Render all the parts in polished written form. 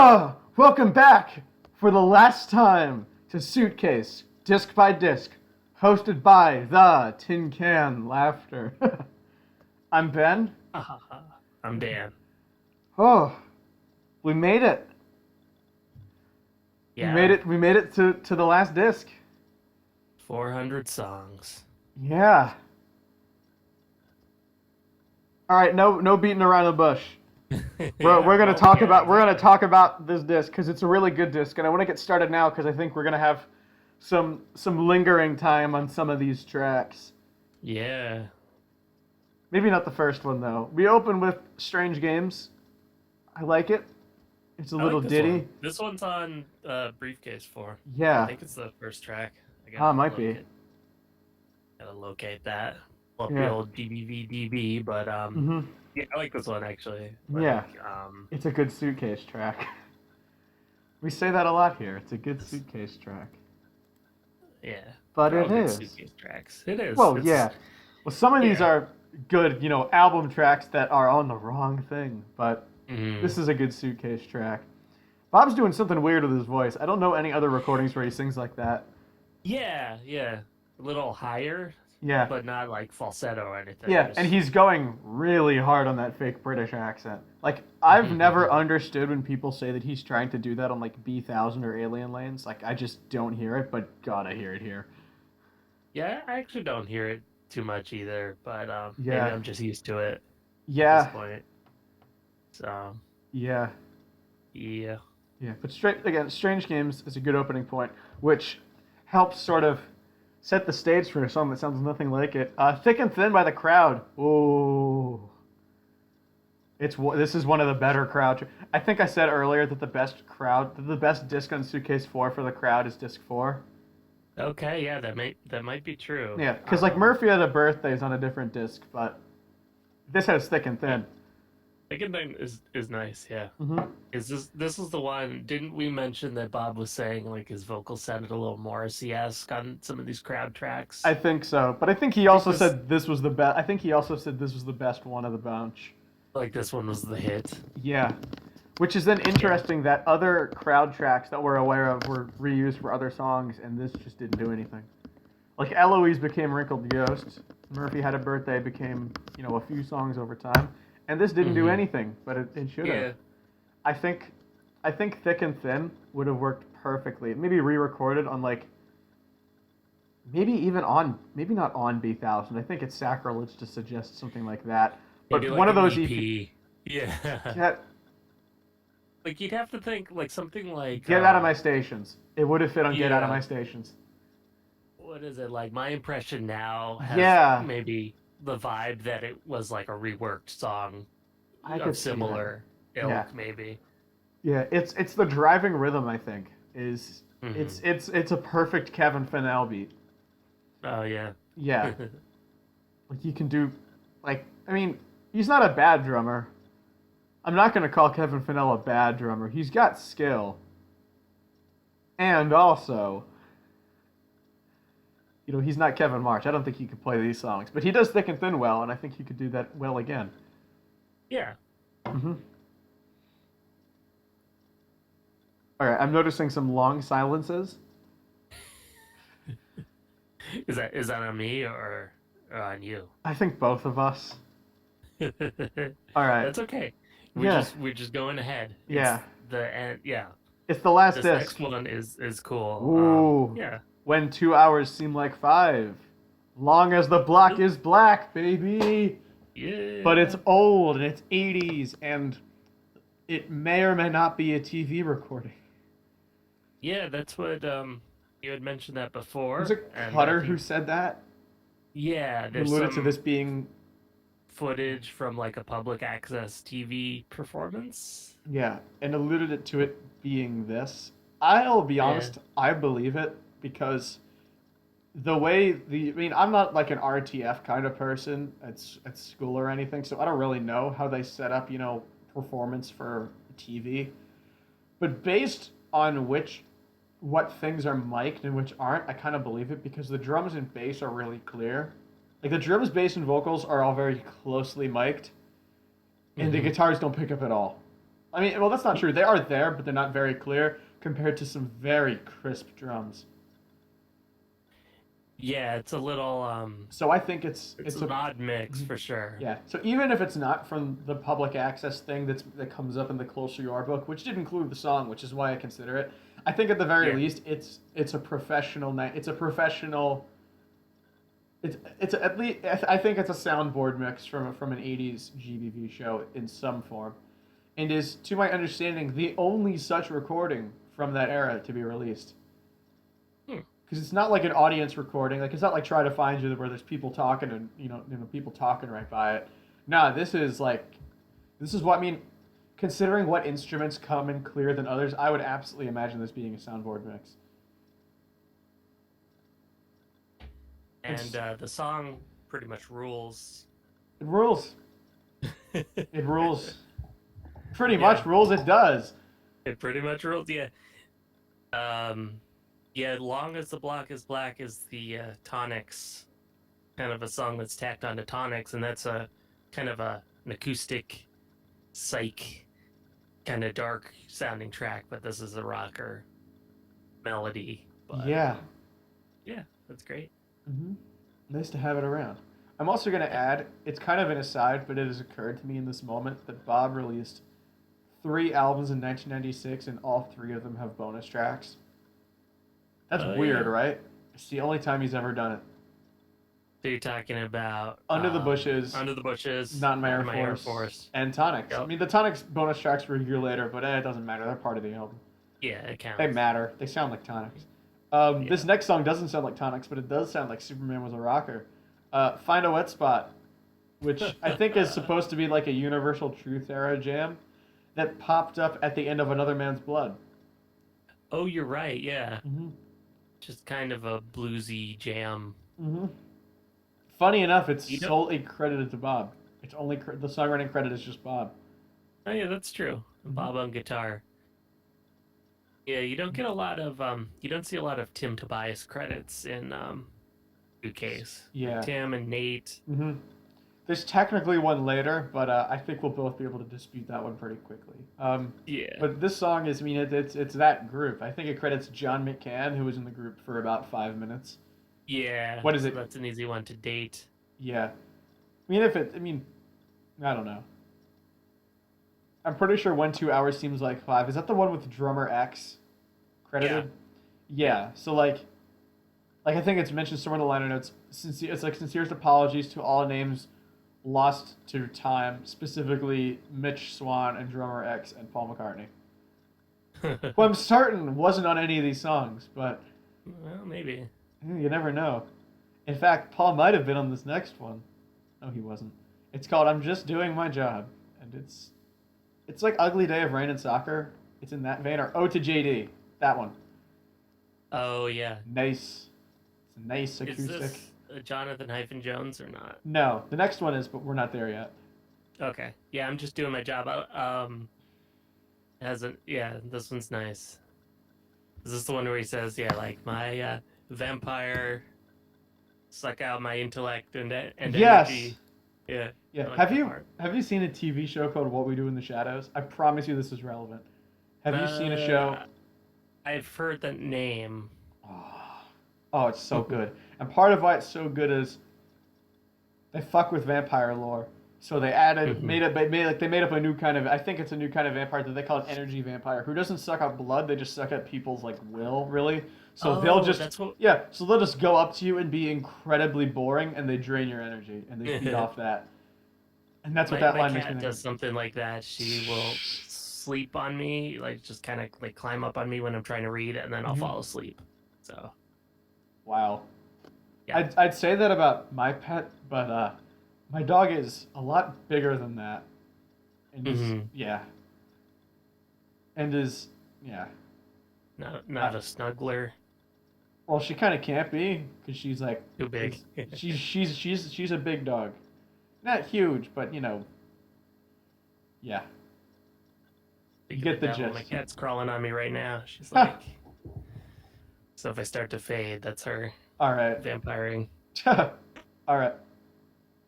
Welcome back for the last time to Suitcase, disc by disc, hosted by the Tin Can Laughter. I'm Ben. I'm Dan. Oh, we made it. We made Yeah, it. We made it to the last disc. 400 songs. Yeah. All right. No beating around the bush. Yeah, We're gonna well, talk yeah, about we're gonna exactly. talk about this disc because it's a really good disc, and I want to get started now because I think we're gonna have some lingering time on some of these tracks. Yeah. Maybe not the first one though. We open with Strange Games. I like it. It's a I little like this one. ditty. This one's on Briefcase 4. I Yeah. think it's the first track. I Ah, gotta might be. locate gotta locate that. Pull up the Yeah. old DBVDB, but Mhm. yeah, I like this one actually. Yeah. Like It's a good suitcase track. We say that a lot here. It's a good this, suitcase track. yeah. But They're it all good is. suitcase tracks. It is. Well, It's yeah. Well, some of these yeah. are good, album tracks that are on the wrong thing, but this Mhm. is a good suitcase track. Bob's doing something weird with his voice. I don't know any other recordings where he sings like that. Yeah, yeah. A little higher, Yeah. but not like falsetto or anything. Yeah, and Just he's going really hard on that fake British accent. Like, I've never understood when people say that he's trying to do that on like B1000 or Alien Lanes. Like, I just don't hear it, but God, I hear it here. Yeah, I actually don't hear it too much either, but maybe Yeah, I'm just used to it at this yeah, point. So yeah, yeah, yeah. But straight again, Strange Games is a good opening point, which helps sort of set the stage for a song that sounds nothing like it. Thick and Thin by The Crowd. Ooh. This is one of the better crowd. I think I said earlier that the best disc on Suitcase 4 for The Crowd is disc 4. okay, yeah, that might be true. Yeah, because like Murphy had a birthday is on a different disc, but this has Thick and Yeah, Thin. Second thing is nice. Yeah, Hmm. is this is the one? Didn't we mention that Bob was saying like his vocals sounded a little Morrissey-esque on some of these crowd I tracks? think so, but I think he I think also this said this was the best. I think he also said this was the best one of the bunch. like this one was the hit. Yeah, which is then Yeah, interesting that other crowd tracks that we're aware of were reused for other songs, and this just didn't do anything. Like Eloise became Wrinkled Ghost. Murphy Had a Birthday became, a few songs over time. And this didn't do hmm anything, but it should have. yeah, I think I think Thick and Thin would have worked perfectly. Maybe re-recorded on like maybe not on B1000. I think it's sacrilege to suggest something like that. maybe But one like of an those EP EP. Yeah. get Like you'd have to think like something like Get Out of My Stations. It would have fit on Get Out of yeah, My Stations. what is it like? My impression now has Yeah, maybe the vibe that it was like a reworked song I could of see that. similar Yeah. ilk, maybe. Yeah, it's the driving rhythm. I think is Hmm it's a perfect Kevin Fennell beat. Oh yeah. Yeah, like you can do, like I mean, he's not a bad drummer. I'm not gonna call Kevin Fennell a bad drummer. He's got skill, and also, he's not Kevin March. I don't think he could play these songs, but he does Thick and Thin well, and I think he could do that well again. Yeah. Hmm. All right, I'm noticing some long silences. Is that on me or on you? I think both of us. All right. That's okay. We're Yeah, just we're just going ahead. yeah. It's the end. Yeah. It's the last This disc. next one is cool. Ooh, Yeah. when 2 hours seem like five. Long as the block is black, baby. But it's Yeah. old and it's 80s and it may or may not be a TV recording. Yeah, that's what you had mentioned that Was before, it and I Cutter who think said that? yeah, Who there's alluded to this some being, footage from like a public access TV performance. yeah, and alluded it to it being this. I'll be Yeah. honest, I believe it because I mean, I'm not like an RTF kind of person at school or anything, so I don't really know how they set up, performance for TV. But based on what things are mic'd and which aren't, I kind of believe it because the drums and bass are really clear. Like the drums, bass, and vocals are all very closely mic'd, and the hmm guitars don't pick up at all. I mean, well, that's not true. They are there, but they're not very clear compared to some very crisp drums. Yeah, it's a little So I think it's it's an a odd mix for sure. yeah. So even if it's not from the public access thing that comes up in the Closer You Are book, which did include the song, which is why I consider it, I think at the very Yeah. least it's a professional night. It's a professional. It's at least I think it's a soundboard mix from an '80s GBV show in some form, and is to my understanding the only such recording from that era to be released. Hmm. Because it's not like an audience recording. Like it's not like Try to Find You where there's people talking and people talking right by it. Nah, this is what I mean. Considering what instruments come in clearer than others, I would absolutely imagine this being a soundboard mix. And It's the song pretty much rules. it rules. It rules. Pretty Yeah, much rules. It does. it pretty much rules. Yeah. Um, yeah, Long as the Block is Black is the Tonics, kind of a song that's tacked onto Tonics, and that's a kind of an acoustic psych kind of dark sounding track, but this is a rocker melody. But Yeah. yeah, that's great. hmm Nice to have it around. I'm also going to Yeah. add, it's kind of an aside, but it has occurred to me in this moment that Bob released 3 albums in 1996, and all 3 of them have bonus tracks. That's Oh weird, yeah. right? It's the only time he's ever done it. So you're talking about Under the Bushes, Under the Bushes, Not in My Not Air in My Air Force, Force. and Tonics. I Yep. mean, the Tonics bonus tracks were a year later, but it doesn't matter. They're part of the album. Yeah, it They counts. matter. They sound like Tonics. This Yeah. next song doesn't sound like Tonics, but it does sound like Superman was a rocker. Find a Wet Spot, which I think is supposed to be like a Universal Truth era jam that popped up at the end of Another Man's Blood. Oh, you're right. Yeah. hmm Just kind of a bluesy jam. hmm Funny enough, it's You know, solely credited to Bob. It's only the songwriting credit is just Bob. oh yeah, that's true. hmm Bob on guitar. Yeah, you don't get a lot of you don't see a lot of Tim Tobias credits in Suitcase. Like Yeah. Tim and Nate. hmm There's technically one later, but I think we'll both be able to dispute that one pretty quickly. Yeah. But this song is, I mean, it's that group. I think it credits John McCann, who was in the group for about 5 minutes. Yeah. What is So it? that's an easy one to date. Yeah. I mean, I don't know. I'm pretty sure 1 2 hours seems like five. Is that the one with drummer X Yeah. credited? Yeah. Yeah. So like I think it's mentioned somewhere in the liner notes. It's like sincerest apologies to all names lost to time, specifically Mitch Swan and drummer X and Paul McCartney, who I'm certain wasn't on any of these songs, but Well, maybe. you never know. In fact, Paul might have been on this next one. No, he wasn't. It's called "I'm Just Doing My Job," and it's like "Ugly Day of Rain and Soccer." It's in that vein, or "Ode to JD." That one. Oh yeah. Nice. It's a nice Is acoustic. this Jonathan hyphen Jones or not? No, the next one is, but we're not there yet. Okay. Yeah, I'm just doing my job. Hasn't. Yeah, this one's nice. Is this the one where he says, "Yeah, like my vampire suck out my intellect and Yes. energy." Yeah, Yeah. I like that part. Have you seen a TV show called What We Do in the Shadows? I promise you this is relevant. Have you seen a show? Uh, I've heard that name. Oh, oh, it's so good. And part of why it's so good is they fuck with vampire lore. So they added, Hmm. they made up a new kind of, I think it's a new kind of vampire that they call an energy vampire, who doesn't suck out blood, they just suck out people's like will, really. So they'll Oh, just, that's what. yeah, so they'll just go up to you and be incredibly boring, and they drain your energy, and they feed off that. And that's what My that my line makes me cat think does of. something like that. She will sleep on me, like just kind of like climb up on me when I'm trying to read, and then I'll hmm fall asleep. So Wow. yeah. I'd say that about my pet, but my dog is a lot bigger than that, and is Hmm. yeah, and is yeah. Not a snuggler. Well, she kind of can't be because she's like, Too big. 'cause she's a big dog, not huge, but yeah, you Speak of the get the devil, my gist. cat's crawling on me right now. She's like, so if I start to fade, that's her All right, vampiring. all right.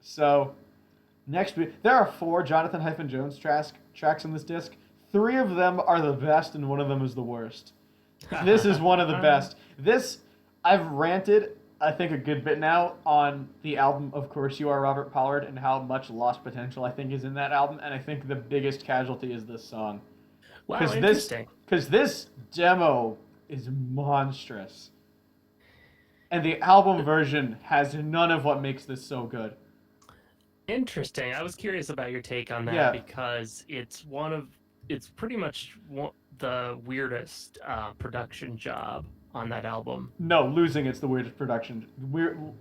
So next week there are 4 Jonathan Jones tracks in this disc. Three of them are the best, and one of them is the worst. This is one of the best. This I've ranted, I think, a good bit now on the album Of Course You Are, Robert Pollard, and how much lost potential I think is in that album, and I think the biggest casualty is this song. Wow, Cause this interesting. cause this demo is monstrous. And the album version has none of what makes this so good. Interesting. I was curious about your take on that Yeah. because it's pretty much the weirdest production job on that album. No, Losing It's the weirdest production.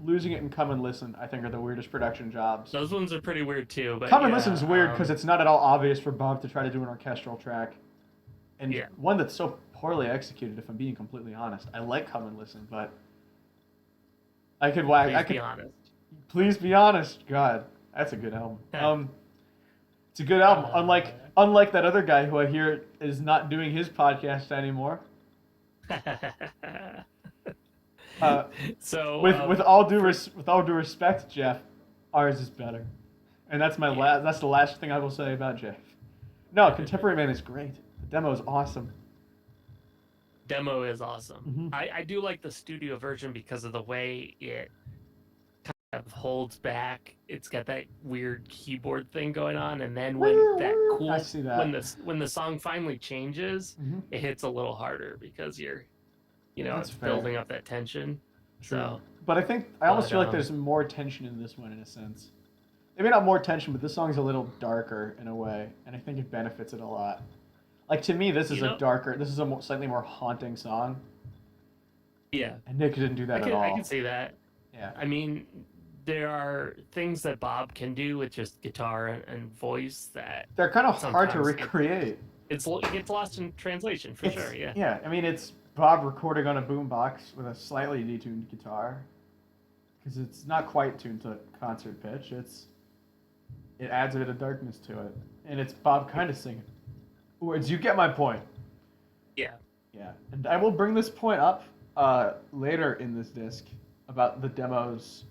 Losing It and Come and Listen, I think, are the weirdest production jobs. Those ones are pretty weird too, but Come and Listen is weird yeah, because it's not at all obvious for Bob to try to do an orchestral track. And yeah. one that's so poorly executed, if I'm being completely honest. I like Come and Listen, but I could wag. Please I be could. honest. Please be honest. God, that's a good album. Yeah. It's a good album. Uh, Unlike that other guy who I hear is not doing his podcast anymore. Uh, so with all due respect, Jeff, ours is better, and that's my yeah. that's the last thing I will say about Jeff. No, Contemporary Man is great. The demo is awesome. Demo is awesome. Mm-hmm. I do like the studio version because of the way it kind of holds back. It's got that weird keyboard thing going on, and then when that cool I see that. when the song finally changes, Mm-hmm. it hits a little harder because you're That's it's fair. building up that tension. True. So But I almost but feel like there's more tension in this one in a sense. Maybe not more tension, but this song's a little darker in a way, and I think it benefits it a lot. Like to me, this is this is a slightly more haunting song, yeah, and Nick didn't do that at all. I can see that. Yeah. I mean, there are things that Bob can do with just guitar and voice that They're kind of hard to sometimes recreate. it gets lost in translation for sure. Yeah. Yeah, I mean, it's Bob recording on a boombox with a slightly detuned guitar, because it's not quite tuned to concert pitch. It adds a bit of darkness to it, and it's Bob kind of singing. Words, you get my point. Yeah. Yeah, and I will bring this point up later in this disc about the demos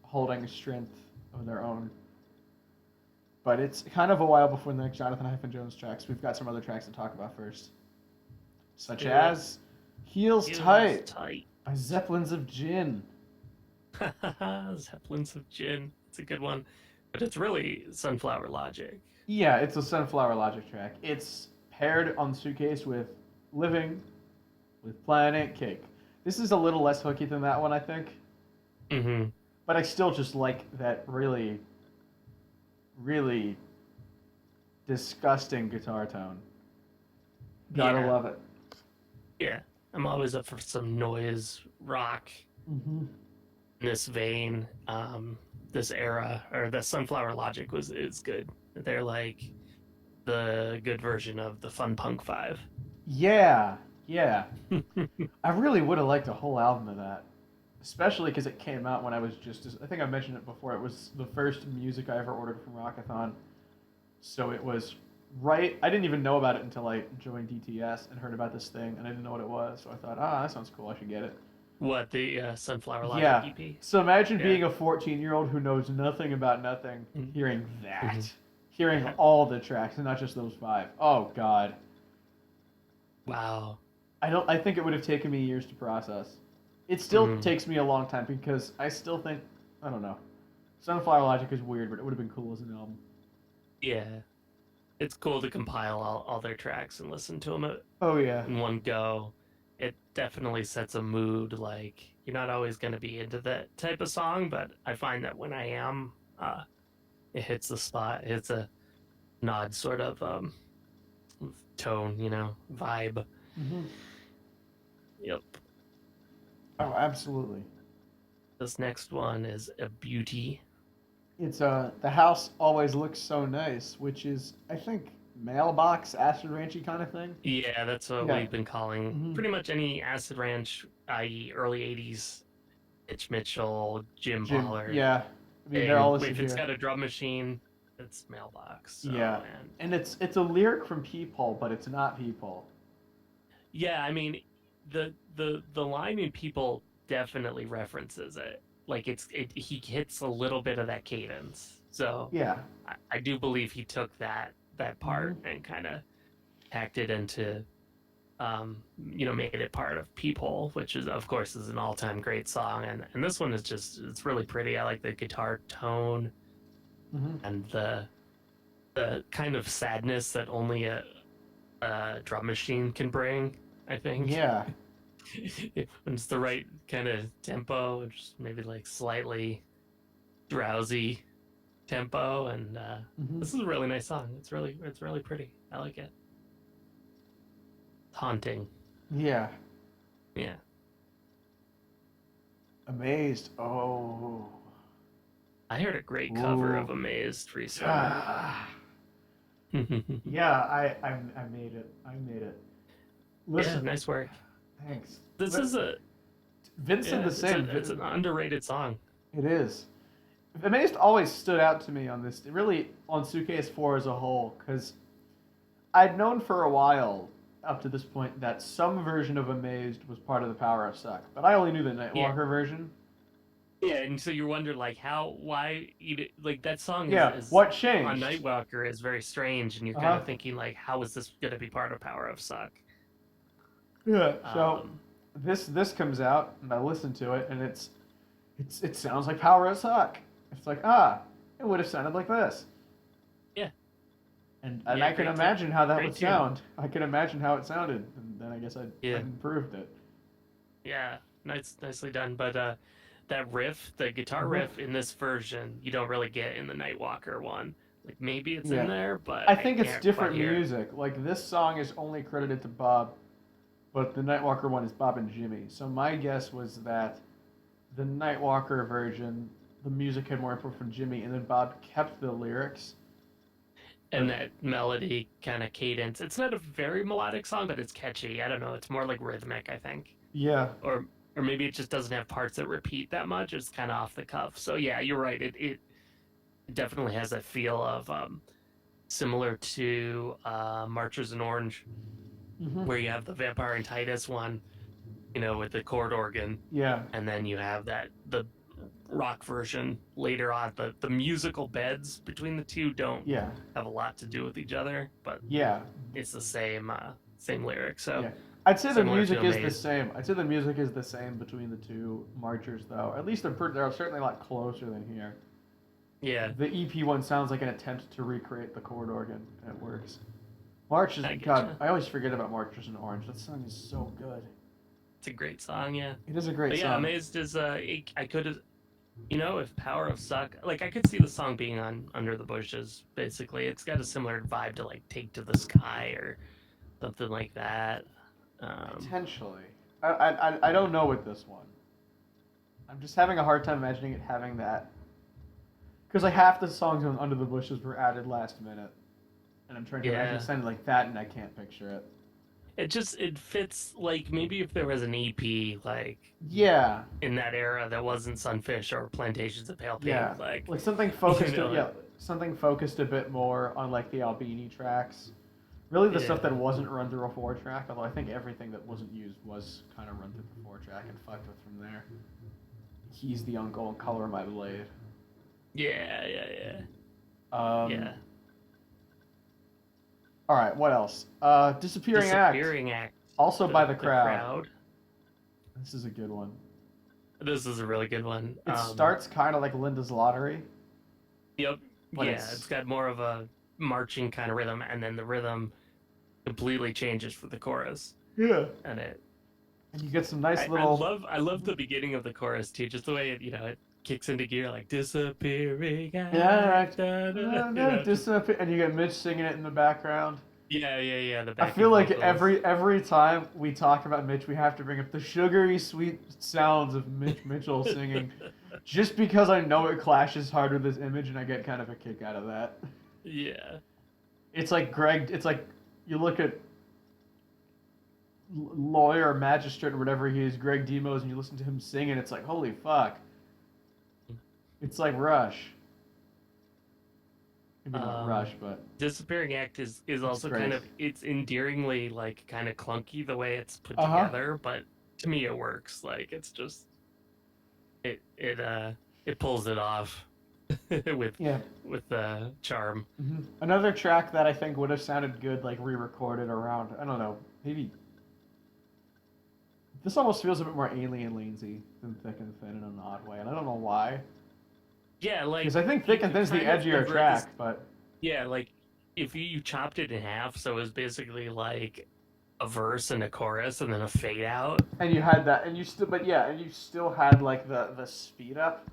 holding strength of their own. But it's kind of a while before the next Jonathan-Jones tracks. We've got some other tracks to talk about first, such as Heels Tight by Zeppelins of Gin. Zeppelins of Gin. It's a good one, but it's really Sunflower Logic. Yeah, it's a Sunflower Logic track. It's paired on Suitcase with Living with Planet Cake. This is a little less hooky than that one, I think. Mm-hmm. But I still just like that really, really disgusting guitar tone. Gotta love it. Yeah, I'm always up for some noise rock Mm-hmm. in this vein. This era or the Sunflower Logic is good. They're like the good version of the Fun Punk 5. Yeah, yeah. I really would have liked a whole album of that, especially because it came out when I was I think I mentioned it before. It was the first music I ever ordered from Rockathon, so it was right. I didn't even know about it until I joined DTS and heard about this thing, and I didn't know what it was. So I thought, that sounds cool. I should get it. What, the Sunflower Logic Yeah. EP? So imagine being a 14-year-old who knows nothing about nothing, hearing that, hearing all the tracks, and not just those 5. Oh God. Wow. I think it would have taken me years to process. It still takes me a long time because I still think, I don't know. Sunflower Logic is weird, but it would have been cool as an album. Yeah. It's cool to compile all their tracks and listen to them Oh yeah. in one go. It definitely sets a mood. Like, you're not always going to be into that type of song, but I find that when I am, it hits the spot. It's a nod sort of tone, vibe. Mm-hmm. Yep. Oh, absolutely. This next one is a beauty. It's The House Always Looks So Nice, which is, I think, mailbox acid ranchy kind of thing. Yeah, that's what we've been calling pretty much any acid ranch, i.e., early '80s. Mitch Mitchell, Jim Pollard. Yeah, I mean they're all listed if here. it's got a drum machine, it's mailbox. So, yeah, and it's a lyric from Peephole, but it's not Peephole. Yeah, I mean, the line in People definitely references it. Like he hits a little bit of that cadence. So yeah, I do believe he took that part and kind of tacked it into made it part of Peephole, which is of course is an all-time great song, and this one is just it's really pretty. I like the guitar tone Hmm. and the kind of sadness that only a drum machine can bring. I think Yeah. when it's the right kind of tempo, just maybe like slightly drowsy tempo, and Hmm. this is a really nice song. It's really pretty. I like it. Haunting. Yeah. Yeah. Amazed. Oh. I heard a great cover of Ooh. Amazed recently. Ah. Yeah, Yeah, I made it. I made it. Listen, nice work. thanks. This is a Vince said yeah, the same. it's an underrated song. It is. Amazed always stood out to me on this, really on Suitcase 4 as a whole, because I'd known for a while up to this point that some version of Amazed was part of the Power of Suck, but I only knew the Yeah, Nightwalker version. yeah, and so you wonder like why like that song is Yeah, is what on changed? Nightwalker is very strange, and you're Uh kind huh. of thinking like, how is this gonna be part of Power of Suck? Yeah. So Um, this comes out, and I listen to it, and it sounds like Power of Suck. It's like it would have sounded like this. yeah, And yeah, I can imagine how that great would tune. sound. I can imagine how it sounded, and then I guess I Yeah, improved it. yeah, nicely done. But that riff, the guitar Uh-huh. riff in this version, you don't really get in the Nightwalker one. Like maybe it's in Yeah, there, but I I think it's can't quite different hear it. music. Like this song is only credited to Bob, but the Nightwalker one is Bob and Jimmy. So my guess was that the Nightwalker version, the music had more input from Jimmy, and then Bob kept the lyrics. And But that melody kind of cadence. It's not a very melodic song, but it's catchy. I don't know. It's more like rhythmic, I think, yeah, or or maybe it just doesn't have parts that repeat that much. It's kind of off the cuff. So yeah, you're right. It definitely has that feel of similar to Marchers in Orange, hmm, where you have the Vampire and Titus one, with the chord organ, yeah, and then you have the rock version later on. The musical beds between the two don't yeah, have a lot to do with each other, but yeah, it's the same lyric. So yeah. I'd say the similar to music is the Amazed. same. I'd say the music is the same between the two marchers, though. At least they're certainly a lot closer than here. Yeah, The EP one sounds like an attempt to recreate the chord organ, and it works. March is I God. getcha. I always forget about Marchers in Orange. That song is so good. It's a great song. Yeah, It is a great but yeah, song. Amazed is I could if Power of Suck, like I could see the song being on Under the Bushes. Basically, it's got a similar vibe to like Take to the Sky or something like that. Um, Potentially. I yeah, don't know with this one. I'm just having a hard time imagining it having that. Because like half the songs on Under the Bushes were added last minute, and I'm trying to imagine it yeah. sounding like that, and I can't picture it. It fits like maybe if there was an EP like Yeah, in that era that wasn't Sunfish or Plantations of Pale yeah, Pink, like like something you focused. know, Yeah, something focused a bit more on like the Albini tracks. Really, the stuff that yeah, wasn't run through a 4 track. Although I think everything that wasn't used was kind of run through the 4 track and fucked with from there. He's the uncle and Color My Blade. yeah. Um, Yeah. all right, what else? Disappearing Act, Disappearing Act, also by the the crowd. crowd. This is a good one. This is a really good one. It starts kind of like Linda's Lottery, Yep. but Yeah, it's it's got more of a marching kind of rhythm, and then the rhythm completely changes for the chorus, yeah, and it. and you get some nice I little love the beginning of the chorus too, just the way it kicks into gear like disappearing yeah, right. act, just Disappear, and you get Mitch singing it in the background. yeah, the I feel backing like vocals. every time we talk about Mitch, we have to bring up the sugary sweet sounds of Mitch Mitchell singing, just because I know it clashes hard with his image, and I get kind of a kick out of that. Yeah. It's like Greg. It's like you look at lawyer or magistrate or whatever he is, Greg Demos, and you listen to him sing, and it's like holy fuck. It's like Rush. Maybe not Um, Rush, but Disappearing Act is it's also great. it's endearingly like kind of clunky the way it's put Uh huh. together, but to me it works. Like it's just it it pulls it off. with Yeah. Charm. Another track that I think would have sounded good, like re-recorded around, I don't know, maybe this almost feels a bit more alien lazy than Thick and Thin in an odd way, and I don't know why. Yeah, Because like I think you Thick and could Thin's the kind of edgier convert this. track, but Yeah, like if you chopped it in half, so it was basically like a verse and a chorus and then a fade out. and you had that, and you still, but yeah, and you still had like the speed up.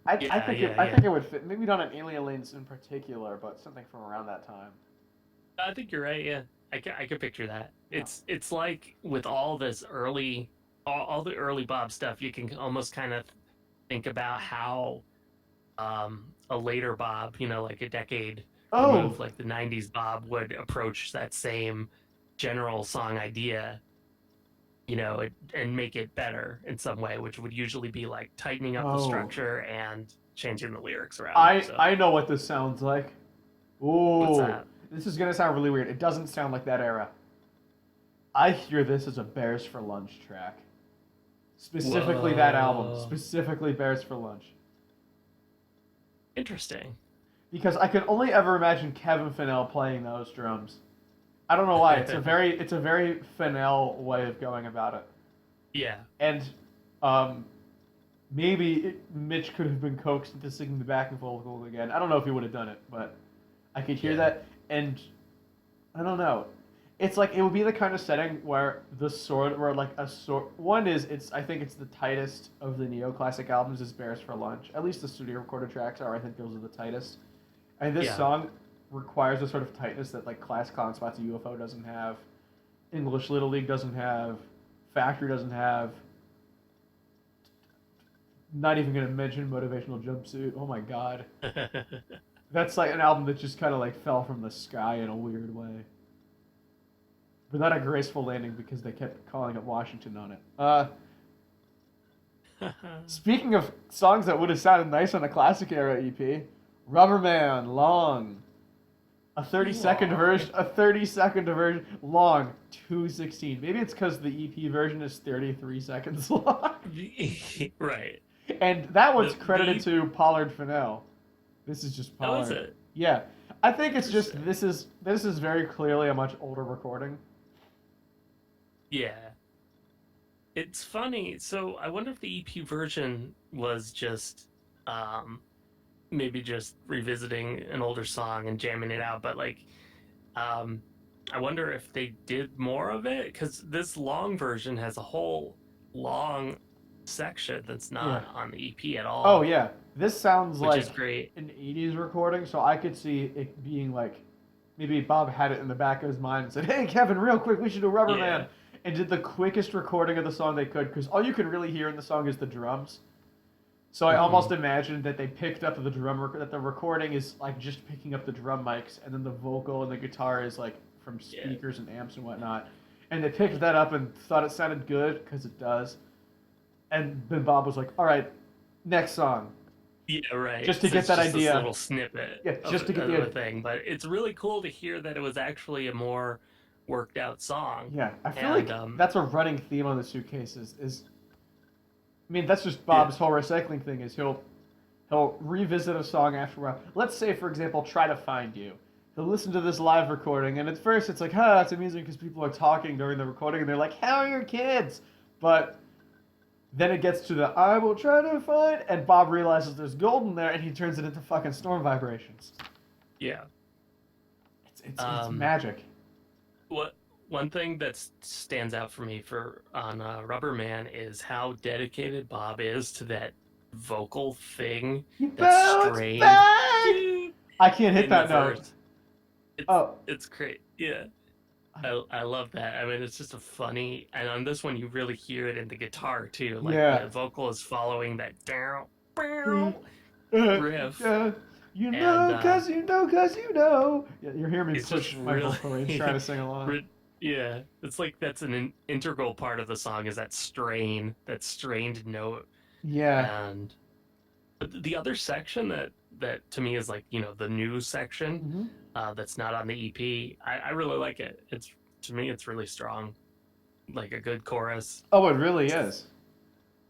Yeah, yeah, I yeah. think it would fit. Maybe not an Alien Lanes in particular, but something from around that time. I think you're right. Yeah, I can picture that. Yeah. It's like with all this early, all the early Bob stuff, you can almost kind of think about how a later Bob, like a decade Oh, removed, like the '90s Bob, would approach that same general song idea, and make it better in some way, which would usually be like tightening up the oh, structure and changing the lyrics around. So I know what this sounds like. what's Ooh, that? this is gonna sound really weird. It doesn't sound like that era. I hear this as a Bears for Lunch track. Specifically that album. Whoa, Specifically Bears for Lunch. interesting. Because I can only ever imagine Kevin Fennell playing those drums. I don't know why. It's a very Fennell way of going about it. Yeah. And um, maybe Mitch could have been coaxed into singing the backing vocal again. I don't know if he would have done it, but I could hear Yeah. that, and I don't know. It's like it would be the kind of setting where where like a sword. One is it's I think it's the tightest of the neoclassic albums is Bears for Lunch. At least the studio recorded tracks are. I think those are the tightest. And this Yeah. song requires a sort of tightness that like Class Clown Spots UFO doesn't have, English Little League doesn't have, Factory doesn't have. Not even gonna mention Motivational Jumpsuit. Oh my god, that's like an album that just kind of like fell from the sky in a weird way, but not a graceful landing because they kept calling it Washington on it. Speaking of songs that would have sounded nice on a classic era EP, Rubberman Long. A 30-second Long. version, a 30-second version, long, 2:16. Maybe it's because the EP version is 33 seconds long. Right. And that one's credited The to Pollard Fennell. This is just How is Pollard. it? Yeah, I think it's just Interesting. this is very clearly a much older recording. Yeah. It's funny. So I wonder if the EP version was just um maybe just revisiting an older song and jamming it out, but like um I wonder if they did more of it because this long version has a whole long section that's Yeah. not on the EP at Oh all, yeah, this sounds which like is great. an '80s recording, so I could see it being like maybe Bob had it in the back of his mind and said, "Hey Kevin, real quick, we should do Rubber Man," Yeah. and did the quickest recording of the song they could because all you can really hear in the song is the drums. So I almost Hmm. imagined that they picked up the that the recording is like just picking up the drum mics, and then the vocal and the guitar is like from Yeah. speakers and amps and whatnot. And they picked that up and thought it sounded good because it does. And then Bob was like, "All right, next song," Yeah, right. just to So get it's that just this idea. little snippet Yeah, of just to get of the a thing, but it's really cool to hear that it was actually a more worked out song. yeah. I feel And like that's a running theme on the Suitcases. Is I mean that's just yeah, Bob's whole recycling thing. Is he'll revisit a song after a while. Let's say, for example, "Try to Find You." He'll listen to this live recording, and at first it's like, huh, it's amusing because people are talking during the recording, and they're like, how are your kids? But then it gets to the "I will try to find," and Bob realizes there's gold in there, and he turns it into fucking storm vibrations. yeah. It's Um, magic. what One thing that stands out for me for on Rubber Man is how dedicated Bob is to that vocal thing You that's bounce strained, back. dude, I can't hit in the that note. verse. It's Oh, it's great. Yeah. I love that. I mean, it's just a funny, and on this one, you really hear it in the guitar too. Like yeah. the vocal is following that down Uh, riff, you and know, cause you know, cause you know. Yeah, you're hearing me it's just push my really, vocal range trying to sing along. yeah. It's like that's an integral part of the song is that strain, that strained note, Yeah. and but the other section that to me is like the new section, Hmm. that's not on the EP. I really like it. It's To me, it's really strong, like a good chorus. Oh, it really is.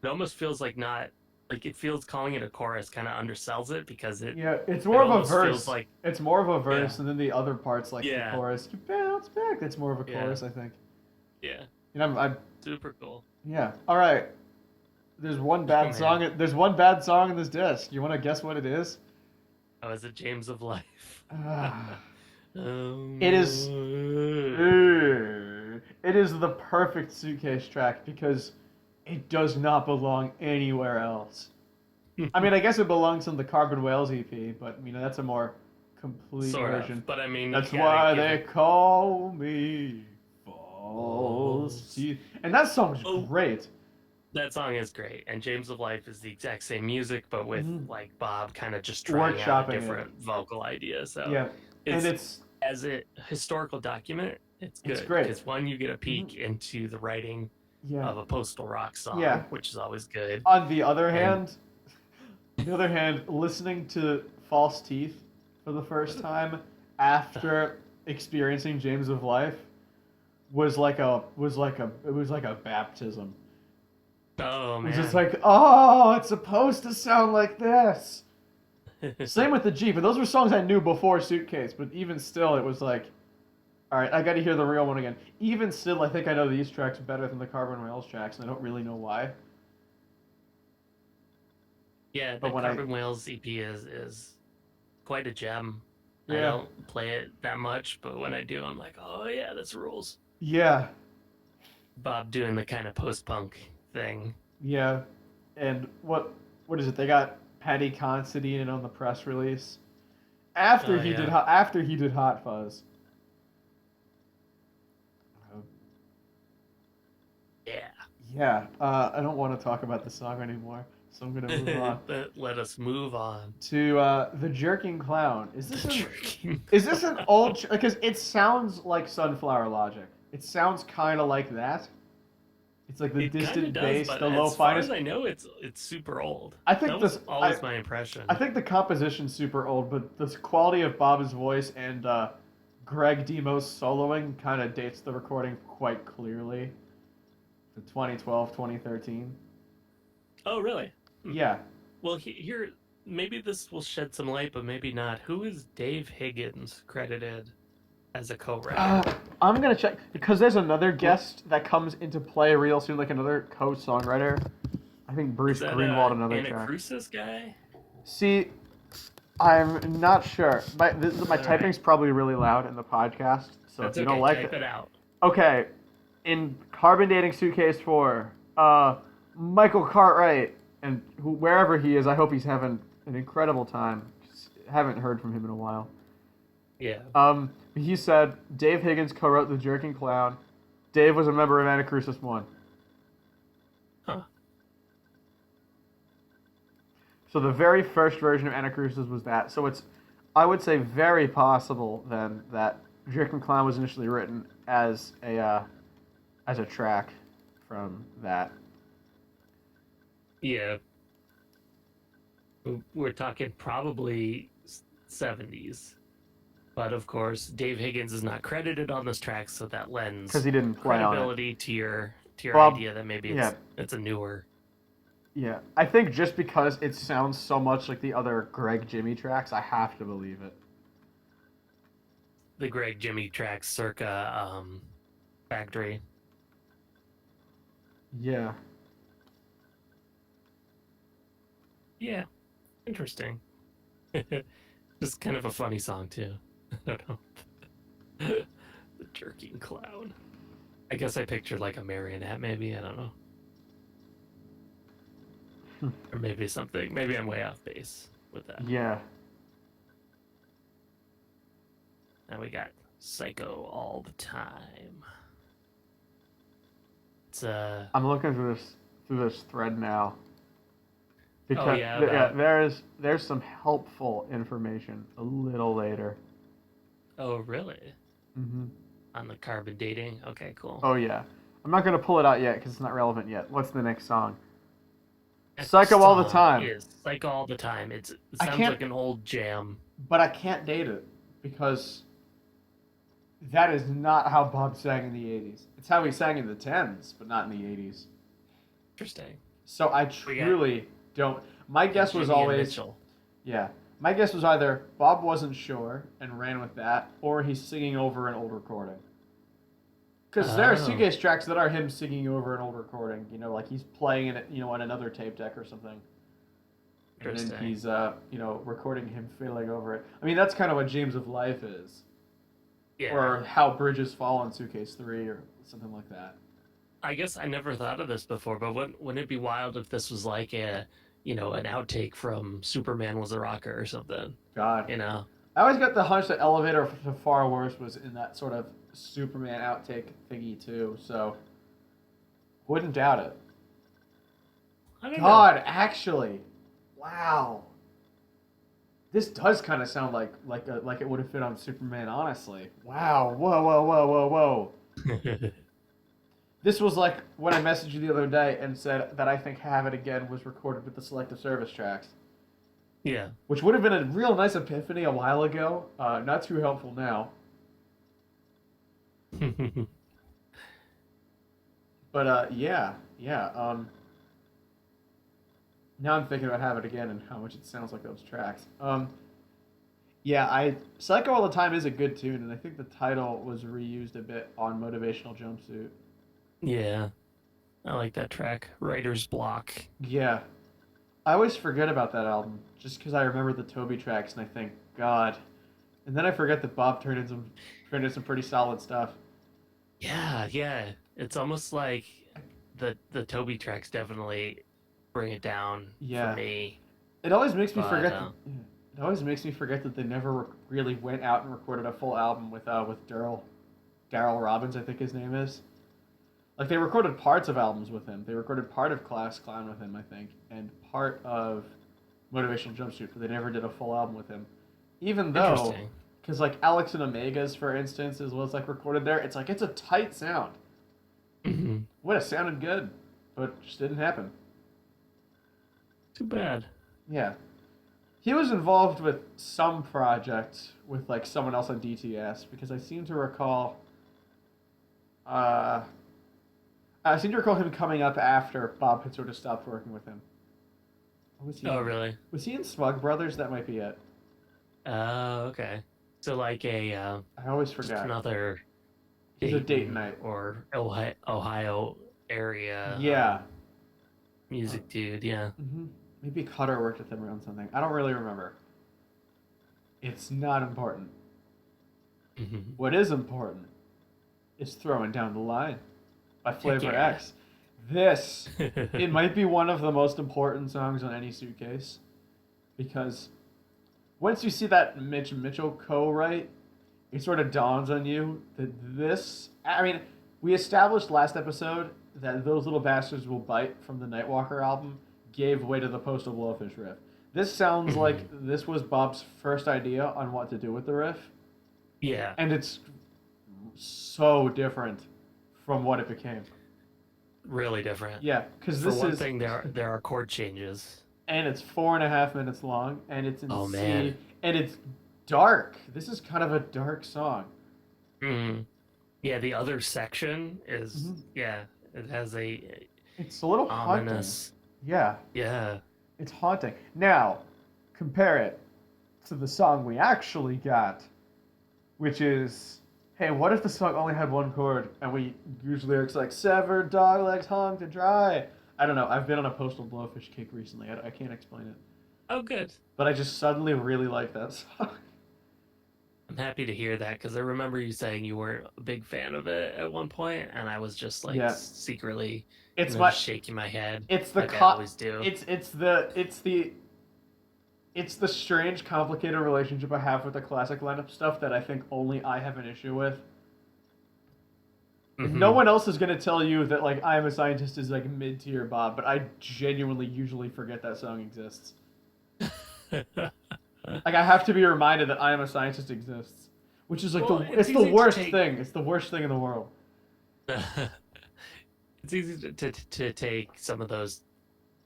It almost feels like not like it feels calling it a chorus kind of undersells it because Yeah, it's it more of a almost feels verse. like It's more of a yeah verse, and then the other parts like the yeah chorus. You bounce back. That's more of a yeah chorus, I think. yeah You know, super cool. yeah. All right. There's one Oh bad man, song. There's one bad song in this disc. You want to guess what it is? oh, is it James of Life? Ah, it is. Um, It is the perfect Suitcase track because it does not belong anywhere else. I mean, I guess it belongs on the Carbon Whales EP, but that's a more complete sort of, version. but I mean, you That's gotta why give they it. call me false Balls. teeth. And that song's Oh, great. that song is great, and James of Life is the exact same music, but with Mhm. like Bob kind of just trying out a Workshopping it. different vocal idea. So Yeah. And it's it's as a historical document, it's it's good great. because one, you get a Mhm. peek into the writing Yeah. of a postal rock Yeah. song, which is always good, On the other and hand, listening to False Teeth for the first time after experiencing James of Life was like a baptism. oh It was just man, like, oh, it's supposed to sound like this. Same with the Jeep, and those were songs I knew before Suitcase, but even still, it was like, all right, I got to hear the real one again. Even still, I think I know these tracks better than the Carbon Rails tracks, and I don't really know why. yeah, But the when I, Carbon Whales EP is quite a gem. I yeah, don't play it that much, but when I do, I'm like, oh yeah, this rules. yeah, Bob doing the kind of post punk thing. yeah, and what is it? They got Paddy Considine in on the press release after Oh he did yeah, Hot Fuzz. yeah. Yeah, I don't want to talk about the song anymore, so I'm gonna move on But let us move on. to the Jerking Clown. The jerking Is this an clown. old? Because it sounds like Sunflower Logic. It sounds kind of like that. It's like the It kind of distant does, bass, but the low as far finest. as I know, it's super old. I That think was this. always my impression. I think the composition's super old, but the quality of Bob's voice and Greg Demos soloing kind of dates the recording quite clearly to 2012, 2013. Oh really? Hmm. Yeah. Well, here maybe this will shed some light, but maybe not. Who is Dave Higgins credited as a Uh, co-writer? I'm gonna check because there's another guest that comes into play real soon, like another co-songwriter. I think Is Bruce that Greenwald a another track. Anacrusis guy? See, I'm not sure. My All right, typing's probably really loud in the podcast, so if that's you don't okay. like Type it, it out. okay. In Carbon Dating Suitcase 4, Michael Cartwright, and wherever he is, I hope he's having an incredible time. Just haven't heard from him in a while. Yeah. He said Dave Higgins co-wrote The Jerking Clown. Dave was a member of Anacrusis 1. Huh. So the very first version of Anacrusis was that. So it's, I would say, very possible then that Jerking Clown was initially written as a track from that. Yeah. We're talking probably 70s. But of course, Dave Higgins is not credited on this track, so that Because lends he didn't play on it. credibility to your Well, idea that maybe yeah, it's a newer. yeah. I think just because it sounds so much like the other Greg Jimmy tracks, I have to believe it. The Greg Jimmy track circa Factory. Yeah. Yeah, interesting. Just kind of a funny song too. I don't know. The jerking clown. I guess I pictured like a marionette, maybe. I don't know. Or maybe something. Maybe I'm way off base with that. Yeah. Now we got Psycho all the time. It's I'm looking through this thread now. oh Because yeah, yeah, about there's some helpful information a little later. oh really? Hmm. On the carbon dating. Okay, cool. Oh yeah. I'm not gonna pull it out yet because it's not relevant yet. What's the next song? Next Psycho all the song time. is Psycho all the time. It I sounds can't, like an old jam. but I can't date it because that is not how Bob sang in the '80s. It's how he sang in the '10s, but not in the '80s. Interesting. So I We got truly don't. My Yeah, guess was Jimmy and always, Mitchell. yeah. My guess was either Bob wasn't sure and ran with that, or he's singing over an old recording. Because there are Oh, Suitcase tracks that are him singing over an old recording. Like he's playing it, on another tape deck or something, and then interesting. he's, recording him fiddling over it. I mean, that's kind of what James of Life is, Yeah. or How Bridges Fall in Suitcase 3, or something like that. I guess I never thought of this before, but wouldn't it be wild if this was like an outtake from Superman Was a Rocker or something? God, You know? I always got the hunch that Elevator to Far Worse was in that sort of Superman outtake thingy too. So wouldn't doubt it. I don't know. God, actually, wow. This does kind of sound like it would have fit on Superman. Honestly, wow. Whoa, whoa, whoa, whoa, whoa. This was like when I messaged you the other day and said that I think Have It Again was recorded with the Selective Service tracks, Yeah. which would have been a real nice epiphany a while ago. Not too helpful now. But yeah, yeah. Now I'm thinking about Have It Again and how much it sounds like those tracks. Yeah, I Psycho All the Time is a good tune, and I think the title was reused a bit on Motivational Jumpsuit. Yeah. I like that track. Writer's Block. Yeah, I always forget about that album just because I remember the Toby tracks and I think God, and then I forget that Bob turned in some pretty solid stuff. Yeah, yeah. It's almost like the Toby tracks definitely bring it down for Yeah, me. it always makes me But forget that. Yeah, it always makes me forget that they never really went out and recorded a full album with Daryl Robbins, I think his name is. Like they recorded parts of albums with him. They recorded part of Class Clown with him, I think, and part of Motivational Jumpsuit, but they never did a full album with him. Even though, interesting. because like Alex and Omegas, for instance, as well as like recorded there, it's a tight sound. Hmm. Would have sounded good, but just didn't happen. Too bad. Yeah, he was involved with some project with like someone else on DTS because uh, I seem to recall him coming up after Bob had sort of stopped working with him. What was he Oh, in? really? Was he in Smug Brothers? That might be it. Oh, okay. So like a I always just forgot. another He's a Dayton Daytonite. or Ohio area Yeah. Uh, music dude. Yeah. hmm Maybe Cutter worked with him around something. I don't really remember. It's not important. Hmm. What is important is Throwing Down the Line by Heck Flavor yeah. X. This, it might be one of the most important songs on any Suitcase because once you see that Mitch Mitchell co-write, it sort of dawns on you that this. I mean, we established last episode that Those Little Bastards Will Bite from the Nightwalker album gave way to the Postal Blowfish riff. This sounds like Mhm. this was Bob's first idea on what to do with the riff, Yeah. and it's so different from what it became. Really different. Yeah, because For this one is, thing, there are chord changes. and it's 4.5 minutes long, and it's in Oh C, man. and it's dark. This is kind of a dark song. Mm. Yeah, the other section hmm is yeah, it has a It's a little haunting. ominous. Yeah, Yeah. it's haunting. Now, compare it to the song we actually got, which is, hey, what if the song only had one chord and we use lyrics like "severed dog legs hung to dry"? I don't know. I've been on a Postal Blowfish kick recently. I can't explain it, Oh, good. but I just suddenly really like that song. I'm happy to hear that because I remember you saying you weren't a big fan of it at one point, and I was just like Yeah, secretly, it's just my, shaking my head it's the like I co- always do. it's the strange, complicated relationship I have with the classic lineup stuff that I think only I have an issue with. Like no Hmm. one else is gonna tell you that like I Am a Scientist is like mid tier Bob, but I genuinely usually forget that song exists. Like I have to be reminded that I Am a Scientist exists, which is like Well, the it's it's the easy to worst take. thing. It's the worst thing in the world. It's easy to take some of those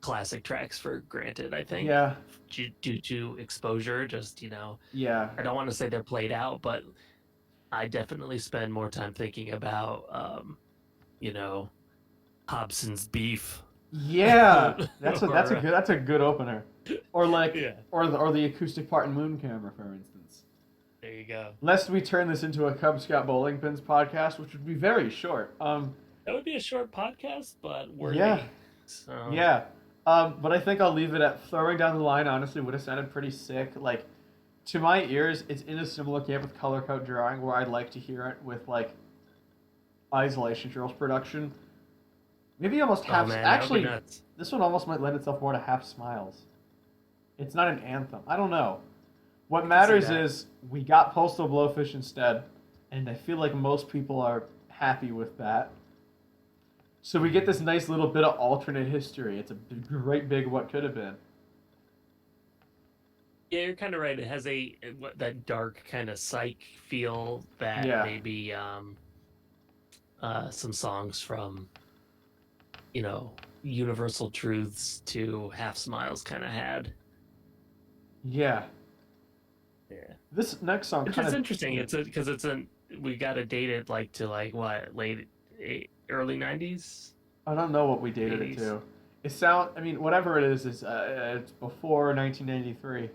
classic tracks for granted. I think Yeah, due to exposure, just yeah, I don't want to say they're played out, but I definitely spend more time thinking about you know Hobson's beef Yeah, or that's a good opener. Or like yeah, or the acoustic part in Moon Camera, for instance. there you go. Lest we turn this into a Cub Scout bowling pins podcast, which would be very short. That would be a short podcast, but Yeah, worthy. So, yeah. But I think I'll leave it at throwing down the line. Honestly, would have sounded pretty sick. Like to my ears, it's in a similar camp with color code drawing, where I'd like to hear it with like isolation drills production. Maybe almost oh half. man, that would be Actually, nuts. this one almost might lend itself more to half smiles. It's not an anthem. I don't know. What I can see matters that. is we got Postal Blowfish instead, and I feel like most people are happy with that. So we get this nice little bit of alternate history. It's a great big what could have been. Yeah, you're kind of right. It has that dark kind of psych feel that Yeah, maybe some songs from Universal Truths to Half Smiles kind of had. yeah. Yeah, This next song which kind is of interesting. It's a because it's a we got to date it like to like what early '90s, I don't know what we dated it '80s. to. It sound I mean whatever it is it's before 1993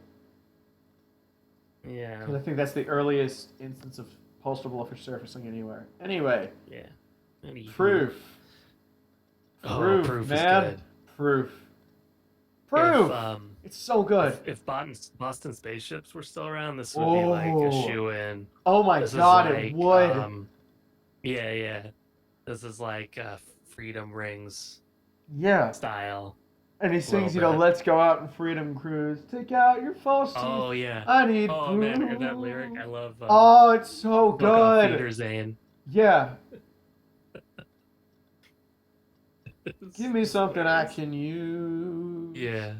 Yeah, because I think that's the earliest instance of Postal Blowfish surfacing anywhere. Anyway, yeah. Anywho, proof. oh, Proof, Proof is man. good. Proof. If Proof. It's so good. if Boston spaceships were still around, this would be like a Oh. shoe in. Oh my This is god, it like would. yeah, yeah. This is like Freedom Rings Yeah. style And he a little sings, bit. let's go out and freedom cruise. Take out your false teeth. Oh yeah. I need Oh man, hear that lyric? proof. I love Oh, it's so fuck off good. Peter Zane. Yeah. Give me It's something I hilarious. can use. Yeah.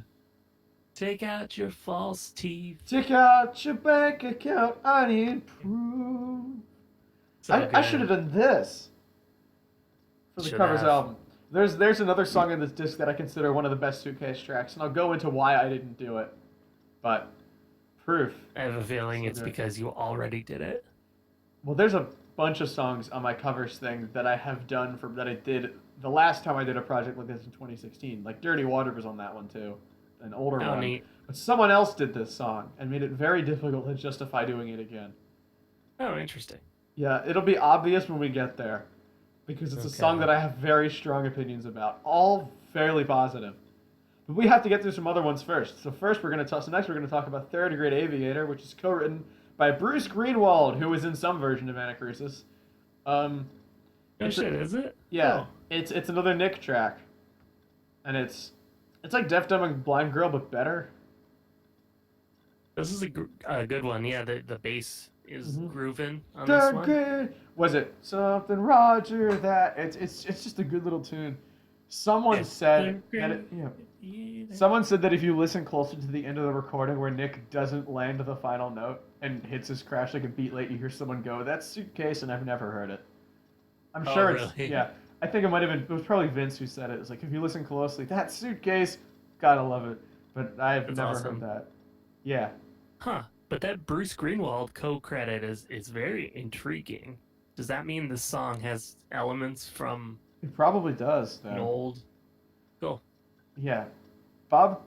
Take out your false teeth. Take out your bank account. I need proof. So I should have good. done this for the Should covers have. album. There's another song in this disc that I consider one of the best Suitcase tracks, and I'll go into why I didn't do it. But proof. I have a feeling So it's good. because you already did it. Well, there's a bunch of songs on my covers thing that I have done for that I did the last time I did a project like this in 2016. Like Dirty Water was on that one too, an older Oh, one. neat. But someone else did this song and made it very difficult to justify doing it again. Oh, interesting. Yeah, it'll be obvious when we get there because it's a song Okay. that I have very strong opinions about, all fairly positive. But we have to get through some other ones first. So first we're going to talk. So next we're going to talk about Third Grade Aviator, which is co-written by Bruce Greenwald, who was in some version of Anacrusis. Um, Oh it's a, shit, is it? yeah, Oh, it's another Nick track, and it's like Deaf Dumb and Blind Girl but better. this is a good one. Yeah, the bass is Mm-hmm. grooving on this Third one. grade was it something Roger that it's just a good little tune. Someone Yeah. said Third that it, grade. yeah. Yeah. Someone said that if you listen closer to the end of the recording where Nick doesn't land the final note and hits his crash like a beat late, you hear someone go, "That's Suitcase," and I've never heard it. I'm Oh, sure it's really? yeah. I think it might have been. It was probably Vince who said it. It's like if you listen closely, that Suitcase, gotta love it. But I've That's never heard awesome. that. Yeah, Huh. But that Bruce Greenwald co-credit is very intriguing. Does that mean this song has elements from it probably does an though. old? Cool. Yeah, Bob.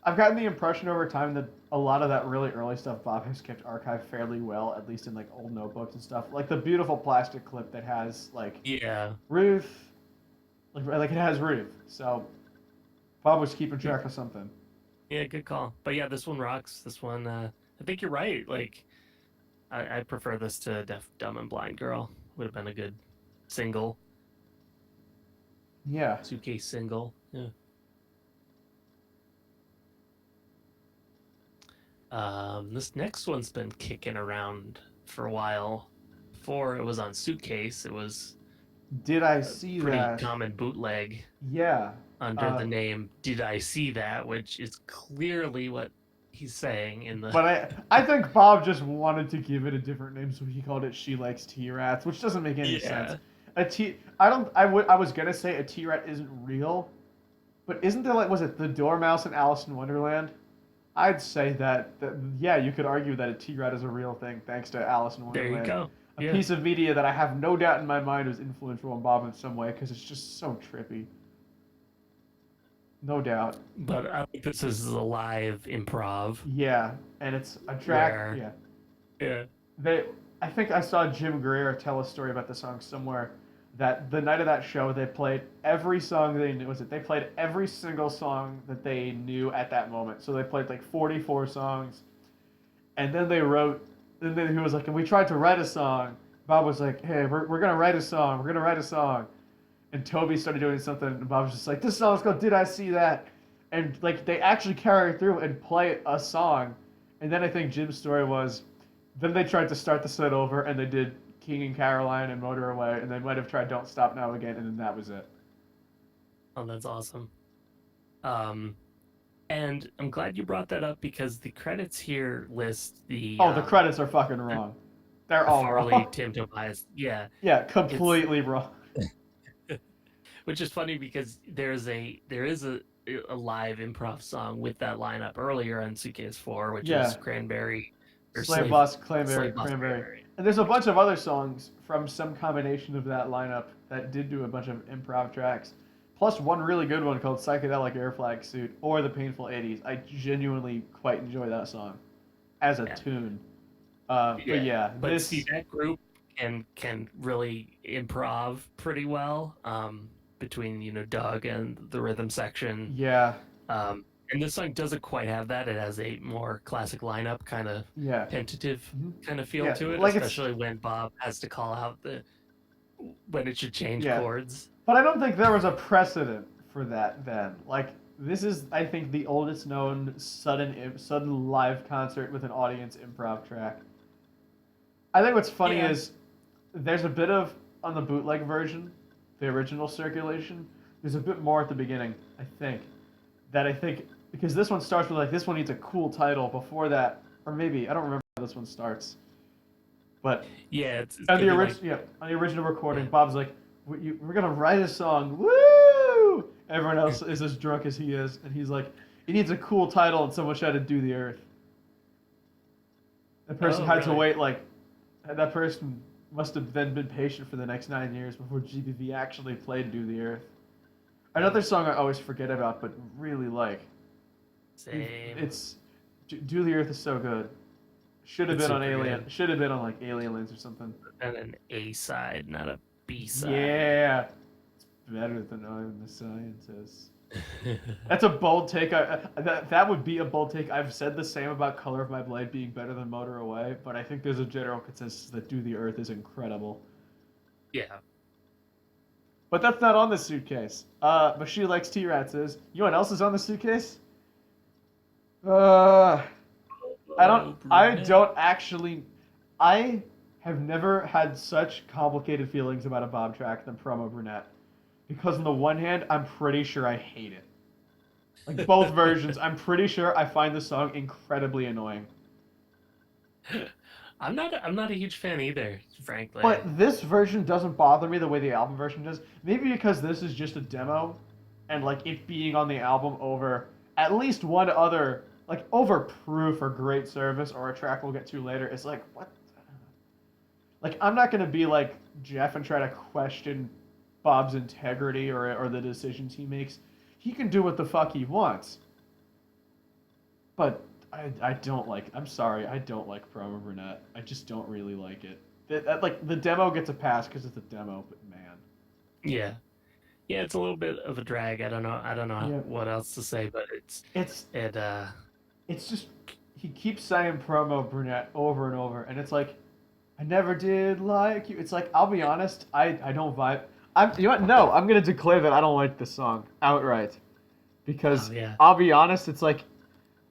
I've gotten the impression over time that a lot of that really early stuff Bob has kept archived fairly well, at least in like old notebooks and stuff. Like the beautiful plastic clip that has like Yeah. Ruth, like it has Ruth. So Bob was keeping track of something. Yeah, good call. But yeah, this one rocks. This one, I think you're right. Like, I prefer this to Deaf, Dumb, and Blind Girl. Would have been a good single, Yeah. suitcase single. Yeah. This next one's been kicking around for a while. Before it was on Suitcase, it was Did I a see pretty that? common bootleg Yeah. under the Uh, name "Did I See That," which is clearly what he's saying in the. but I think Bob just wanted to give it a different name, so he called it "She Likes T-Rats," which doesn't make any sense. Yeah. A T. I don't. I was gonna say a T-Rat isn't real, but isn't there like was it the Dormouse in Alice in Wonderland? I'd say that yeah, you could argue that a T-Rat is a real thing thanks to Alice in There you Wonderland, go. a Yeah. piece of media that I have no doubt in my mind was influential on Bob in some way because it's just so trippy. no doubt. but I think this is a live improv Yeah, and it's a track. where Yeah, yeah. they. I think I saw Jim Greer tell a story about the song somewhere. That the night of that show, they played every song they knew. Was it? They played every single song that they knew at that moment. So they played like 44 songs, and then they wrote. And then he was like, and we tried to write a song. Bob was like, hey, we're gonna write a song. We're gonna write a song. And Toby started doing something, and Bob was just like, "This song's called Did I See That?" And like they actually carry through and play a song. And then I think Jim's story was, then they tried to start the set over, and they did King and Caroline and Motor Away, and they might have tried Don't Stop Now again, and then that was it. Oh, that's awesome. Um, and I'm glad you brought that up because the credits here list Oh, the credits are fucking the, wrong. They're the all Farley wrong. Tim Tobias. Yeah, Yeah, it's completely wrong. which is funny because there is a live improv song with that lineup earlier on Suitcase 4, which is Yeah, Cranberry or Slave Boss, Slave Cranberry, Boss Cranberry. Cranberry. And there's a bunch of other songs from some combination of that lineup that did do a bunch of improv tracks. Plus one really good one called Psychedelic Air Flag Suit or The Painful 80s. I genuinely quite enjoy that song as a Yeah, tune. But yeah. yeah, But see, this, that group can really improv pretty well. Between Doug and the rhythm section. yeah, And this song doesn't quite have that. It has a more classic lineup kind of yeah, tentative mhm, kind of feel yeah, to it, like it's, especially when Bob has to call out the when it should change yeah. chords. But I don't think there was a precedent for that then. Like, this is, I think, the oldest known sudden live concert with an audience improv track. I think what's funny Yeah, is there's a bit of on the bootleg version, the original circulation. There's a bit more at the beginning, I think, that I think because this one starts with like this one needs a cool title before that, or maybe I don't remember how this one starts, but yeah, it's on gonna the be like original yeah on the original recording, yeah. Bob's like, we're gonna write a song, woo! Everyone else is as drunk as he is, and he's like, he needs a cool title, and someone tried to do the Earth. The person Oh, had to really? wait like that person must have then been patient for the next 9 years before GBV actually played "Do the Earth." Another song I always forget about, but really like. Same. It's "Do the Earth" is so good. Should have It's been on super Alien. good. Should have been on like Aliens or something. And an A side, not a B side. Yeah, it's better than I'm the Scientist. That's a bold take. That would be a bold take. I've said the same about Color of My Blade being better than Motor Away, but I think there's a general consensus that Do the Earth is incredible. Yeah. But that's not on the suitcase. But she likes T-Rats is. You know what else is on the suitcase? Uh, I don't. Oh, I brunette. don't actually. I have never had such complicated feelings about a Bob track than Promo Brunette, because on the one hand, I'm pretty sure I hate it. Like both versions, I'm pretty sure I find the song incredibly annoying. I'm not a huge fan either, frankly. But this version doesn't bother me the way the album version does. Maybe because this is just a demo, and like it being on the album over at least one other like over Proof or Great Service or a track we'll get to later. It's like what? Like I'm not gonna be like Jeff and try to question Bob's integrity or the decisions he makes. He can do what the fuck he wants. But I don't like. I'm sorry, I don't like Promo Brunette. I just don't really like it. Like the demo gets a pass because it's a demo, but man, Yeah. Yeah, it's a little bit of a drag. I don't know yeah, what else to say, but it's it it's just he keeps saying Promo Brunette over and over, and it's like I never did like you. It's like I'll be honest, I don't vibe. You know what? No, I'm gonna declare that I don't like this song outright oh because yeah. I'll be honest, it's like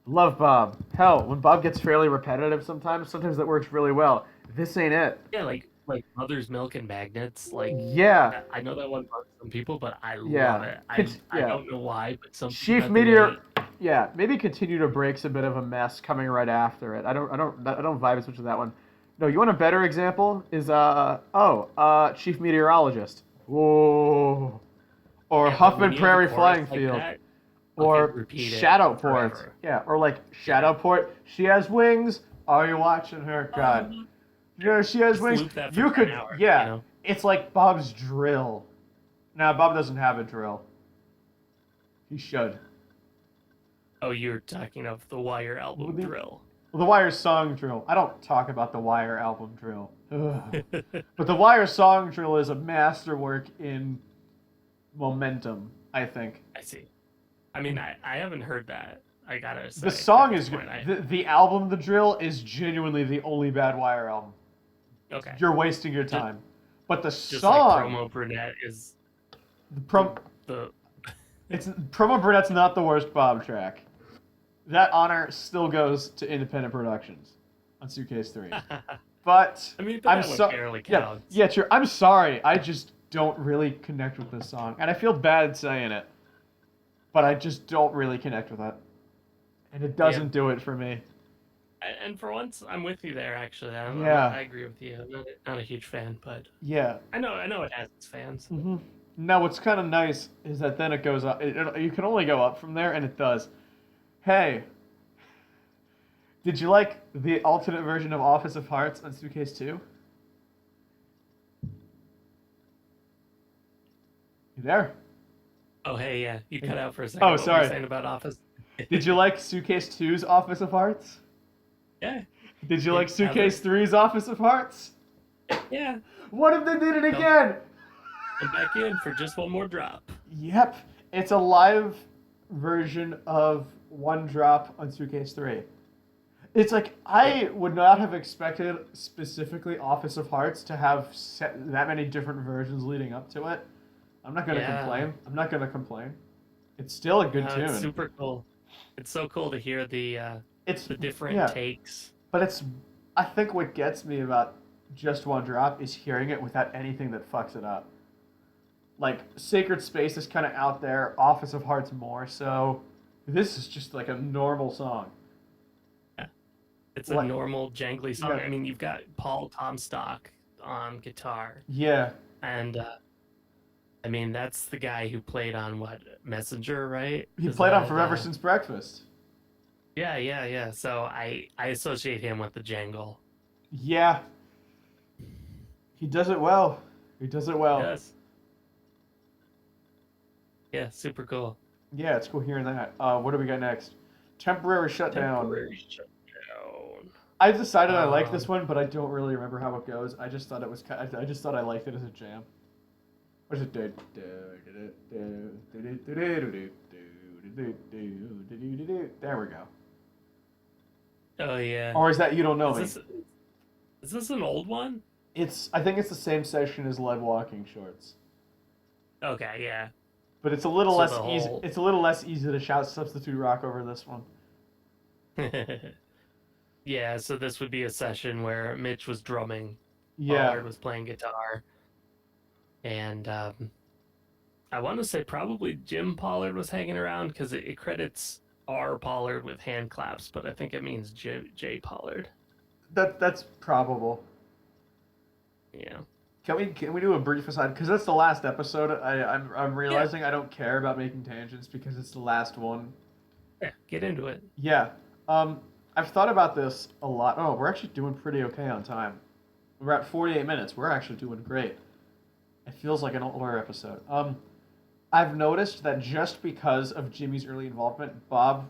love Bob. Hell, when Bob gets fairly repetitive sometimes that works really well. This ain't it. Yeah, like Mother's Milk and Magnets, like Yeah, I know that one bugs some people, but I love yeah, it. I yeah. don't know why, but something Chief about the Meteor, way yeah, maybe Continue to Break's a bit of a mess coming right after it. I don't vibe as much with that one. No, you want a better example? Is Chief Meteorologist. Whoa. Or yeah, but when Huffman you have a Prairie chorus Flying like Field. that, fucking Or repeat it Shadowport. forever. Yeah, or like Yeah. Shadowport. She has wings. Are you watching her? God. Um, You know, she has just wings. loop that for You 10 could, hours, you yeah. know? It's like Bob's drill. Now, Bob doesn't have a drill. He should. Oh, you're talking of the Wire album Drill. Well, the Wire song drill. I don't talk about the Wire album drill. Ugh. But the Wire song drill is a masterwork in momentum, I think. I see. I mean, I haven't heard that. I gotta say. The song at is this good. point, The album, The Drill, is genuinely the only bad Wire album. okay. You're wasting your Just, time. But the just like song, Promo Brunette is the prom, the it's Promo Burnett's not the worst Bob track. That honor still goes to independent productions on Suitcase 3. But I mean, I'm that one so barely yeah, counts. yeah, true. I'm sorry. I just don't really connect with this song, and I feel bad saying it, but I just don't really connect with it, and it doesn't do it for me. And for once, I'm with you there. Actually, Yeah, I agree with you. I'm not a huge fan, but yeah. I know it has its fans. hmm Now, what's kind of nice is that then it goes up. You can only go up from there, and it does. Hey, did you like the alternate version of Office of Hearts on Suitcase 2? You there? Oh, hey, yeah, you cut out for a second. Oh, What were you sorry. saying about Office? Did you like Suitcase 2's Office of Hearts? Yeah, Did you yeah, like Suitcase 3's Office of Hearts? yeah. What if they did it again? Come back in for just one more drop. Yep. It's a live version of One Drop on Suitcase 3. It's like, I would not have expected specifically Office of Hearts to have that many different versions leading up to it. I'm not going to complain. I'm not going to complain. It's still a good tune. It's super cool. It's so cool to hear the different takes. But I think what gets me about Just One Drop is hearing it without anything that fucks it up. Like, Sacred Space is kind of out there, Office of Hearts more so. This is just like a normal song. Yeah. It's a normal, jangly song. Yeah. I mean, you've got Paul Comstock on guitar. Yeah. And, I mean, that's the guy who played on, Messenger, right? He played on Forever Since Breakfast. Yeah. So I associate him with the jangle. Yeah. He does it well. Yes. Yeah, super cool. Yeah, it's cool hearing that. What do we got next? Temporary Shutdown. I decided I like this one, but I don't really remember how it goes. I just thought it was. I just thought I liked it as a jam. What is it? There we go. Oh yeah. Or is that You Don't Know Me? Is this an old one? I think it's the same section as Lead Walking Shorts. Okay, yeah. But it's a little So less the easy. whole- It's a little less easy to shout Substitute Rock over this one. Yeah, so this would be a session where Mitch was drumming, Yeah. Pollard was playing guitar, and I want to say probably Jim Pollard was hanging around because it credits R. Pollard with hand claps, but I think it means J. Pollard. That's probable. Yeah. Can we do a brief aside? Because that's the last episode. I'm realizing I don't care about making tangents because it's the last one. Yeah, get into it. Yeah. I've thought about this a lot. Oh, we're actually doing pretty okay on time. We're at 48 minutes. We're actually doing great. It feels like an older episode. I've noticed that just because of Jimmy's early involvement, Bob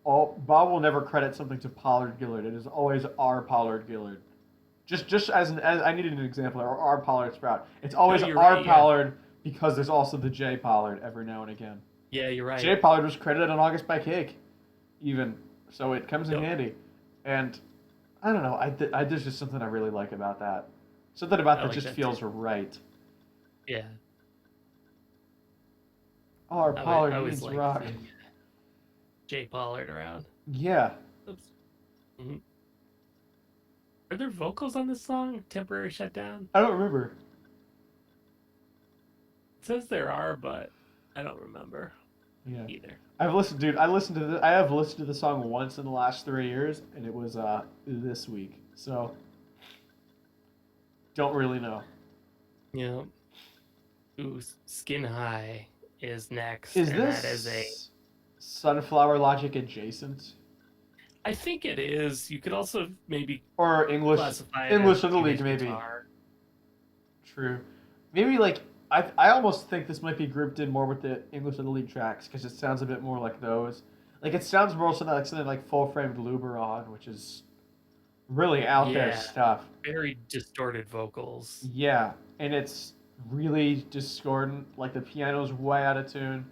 will never credit something to Pollard Gillard. It is always R. Pollard Gillard. Just as I needed an example, or R. Pollard Sprout. It's always No, you're R. right, yeah. Pollard because there's also the J. Pollard every now and again. Yeah, you're right. J. Pollard was credited on August by Cake, even, so it comes in Yep. handy. And I don't know, there's just something I really like about that. Something about I that like just that feels too. right. Yeah. R. I Pollard always means liked rock. seeing J. Pollard around. Yeah. Oops. Mhm. Are there vocals on this song? Temporary Shutdown? I don't remember. It says there are, but I don't remember Yeah. either. I have listened to the song once in the last 3 years, and it was this week. So don't really know. Yeah. Ooh, Skin High is next. Is and this that is a Sunflower Logic adjacent? I think it is. You could also maybe Or English classify it English as of the League, Jimmy's maybe. guitar. True. Maybe like I almost think this might be grouped in more with the English of the League tracks because it sounds a bit more like those. Like it sounds more something like Full Framed Luberon, which is really out there Yeah, stuff. very distorted vocals. Yeah, and it's really discordant. Like the piano's way out of tune,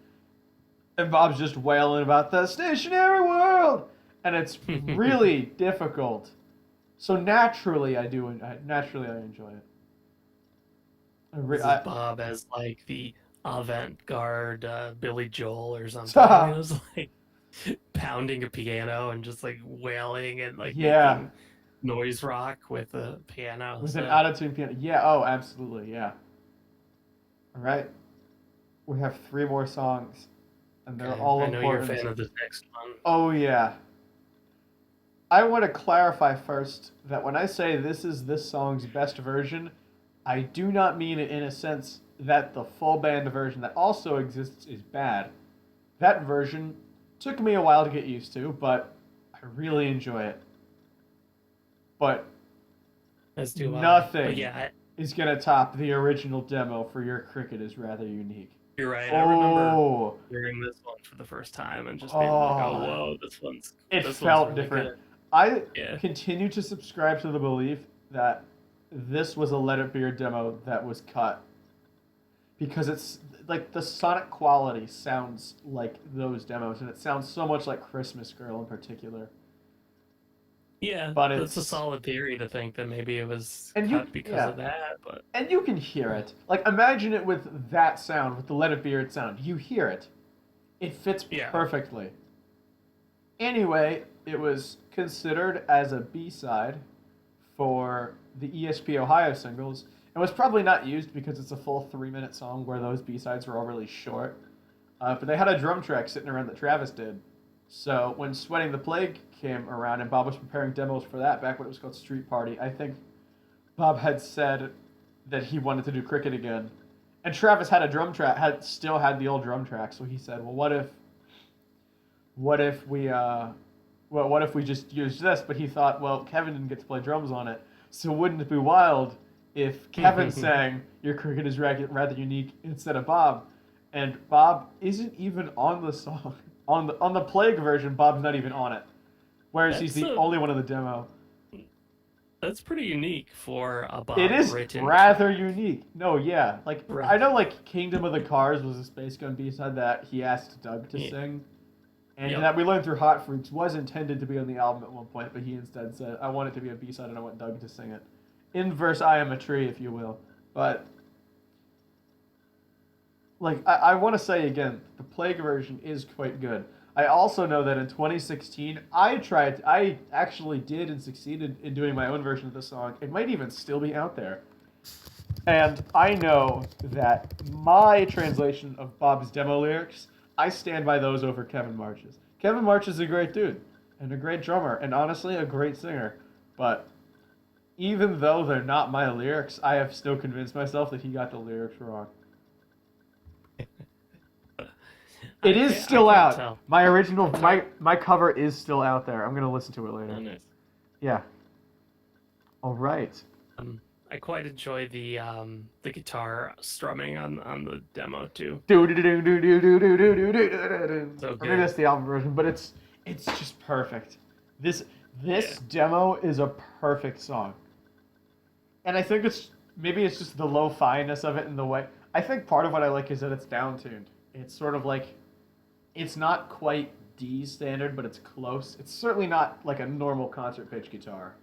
and Bob's just wailing about the stationary world, and it's really difficult. So naturally, naturally I enjoy it. This is I, Bob as like the avant-garde Billy Joel or something. It was like pounding a piano and just like wailing and like yeah, making noise rock with a piano. with an So out of tune piano. Yeah, oh, absolutely, yeah. All right, we have three more songs, and they're okay, all I know you're a important. fan of this next one. Oh yeah. I want to clarify first that when I say this is this song's best version, I do not mean it in a sense that the full band version that also exists is bad. That version took me a while to get used to, but I really enjoy it. But As do I. But nothing yeah, is going to top the original demo for Your Cricket is Rather Unique. you're right. I remember Oh, hearing this one for the first time and just being like, "Oh, oh, whoa, it this one's felt really different. good." I Yeah. continue to subscribe to the belief that this was a Let It Be Your demo that was cut because it's like the sonic quality sounds like those demos and it sounds so much like Christmas Girl in particular. Yeah, But that's a it's solid theory to think that maybe it was and you cut because yeah, of that, but and you can hear it. Like imagine it with that sound, with the Let It Be Your sound. You hear it. It fits yeah. perfectly. Anyway, it was considered as a B-side for the ESP Ohio singles and was probably not used because it's a full 3-minute song where those B-sides were all really short. But they had a drum track sitting around that Travis did. So when Sweating the Plague came around and Bob was preparing demos for that back when it was called Street Party, I think Bob had said that he wanted to do Cricket again. And Travis had a drum track, still had the old drum track, so he said, "Well, what if we what if we just use this?" But he thought, well, Kevin didn't get to play drums on it, so wouldn't it be wild if Kevin sang "Your Cricket is rather unique" instead of Bob? And Bob isn't even on the song. On the Plague version, Bob's not even on it, whereas he's That's the a only one in the demo. that's pretty unique for a It Bob is written rather track. unique. No, yeah, like I Right. know, like Kingdom of the Cars was a Space Gun B-side that he asked Doug to Yeah. sing, and Yep. that we learned through Hot Freaks was intended to be on the album at one point, but he instead said, "I want it to be a B-side, and I want Doug to sing it." Inverse "I Am a Tree," if you will. But like I want to say again, the Plague version is quite good. I also know that in 2016, I actually did and succeeded in doing my own version of the song. It might even still be out there. And I know that my translation of Bob's demo lyrics, I stand by those over Kevin March's. Kevin March is a great dude and a great drummer and honestly a great singer. But even though they're not my lyrics, I have still convinced myself that he got the lyrics wrong. It is I still can't out. tell. My original It's hard. my cover is still out there. I'm gonna listen to it later. Oh, nice. Yeah. All right. Um, I quite enjoy the guitar strumming on the demo too. Do do do do do do do do do do do. So Or maybe good. that's the album version, but it's just perfect. This Yeah. this demo is a perfect song, and I think it's just the lo-fi-ness of it in the way. I think part of what I like is that it's down-tuned. It's sort of like it's not quite D standard, but it's close. It's certainly not like a normal concert pitch guitar.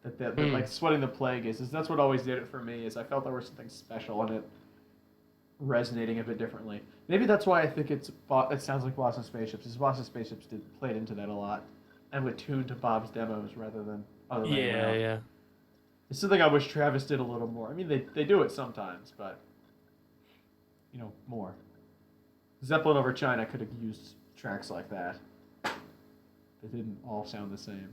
That Hmm. like Sweating the Plague is that's what always did it for me. Is I felt there was something special in it, resonating a bit differently. Maybe that's why I think it sounds like Boston Spaceships. Because Boston Spaceships played into that a lot, and would tune to Bob's demos rather than other way Yeah, around. yeah. It's something I wish Travis did a little more. I mean, they do it sometimes, but more. Zeppelin over China could have used tracks like that. They didn't all sound the same.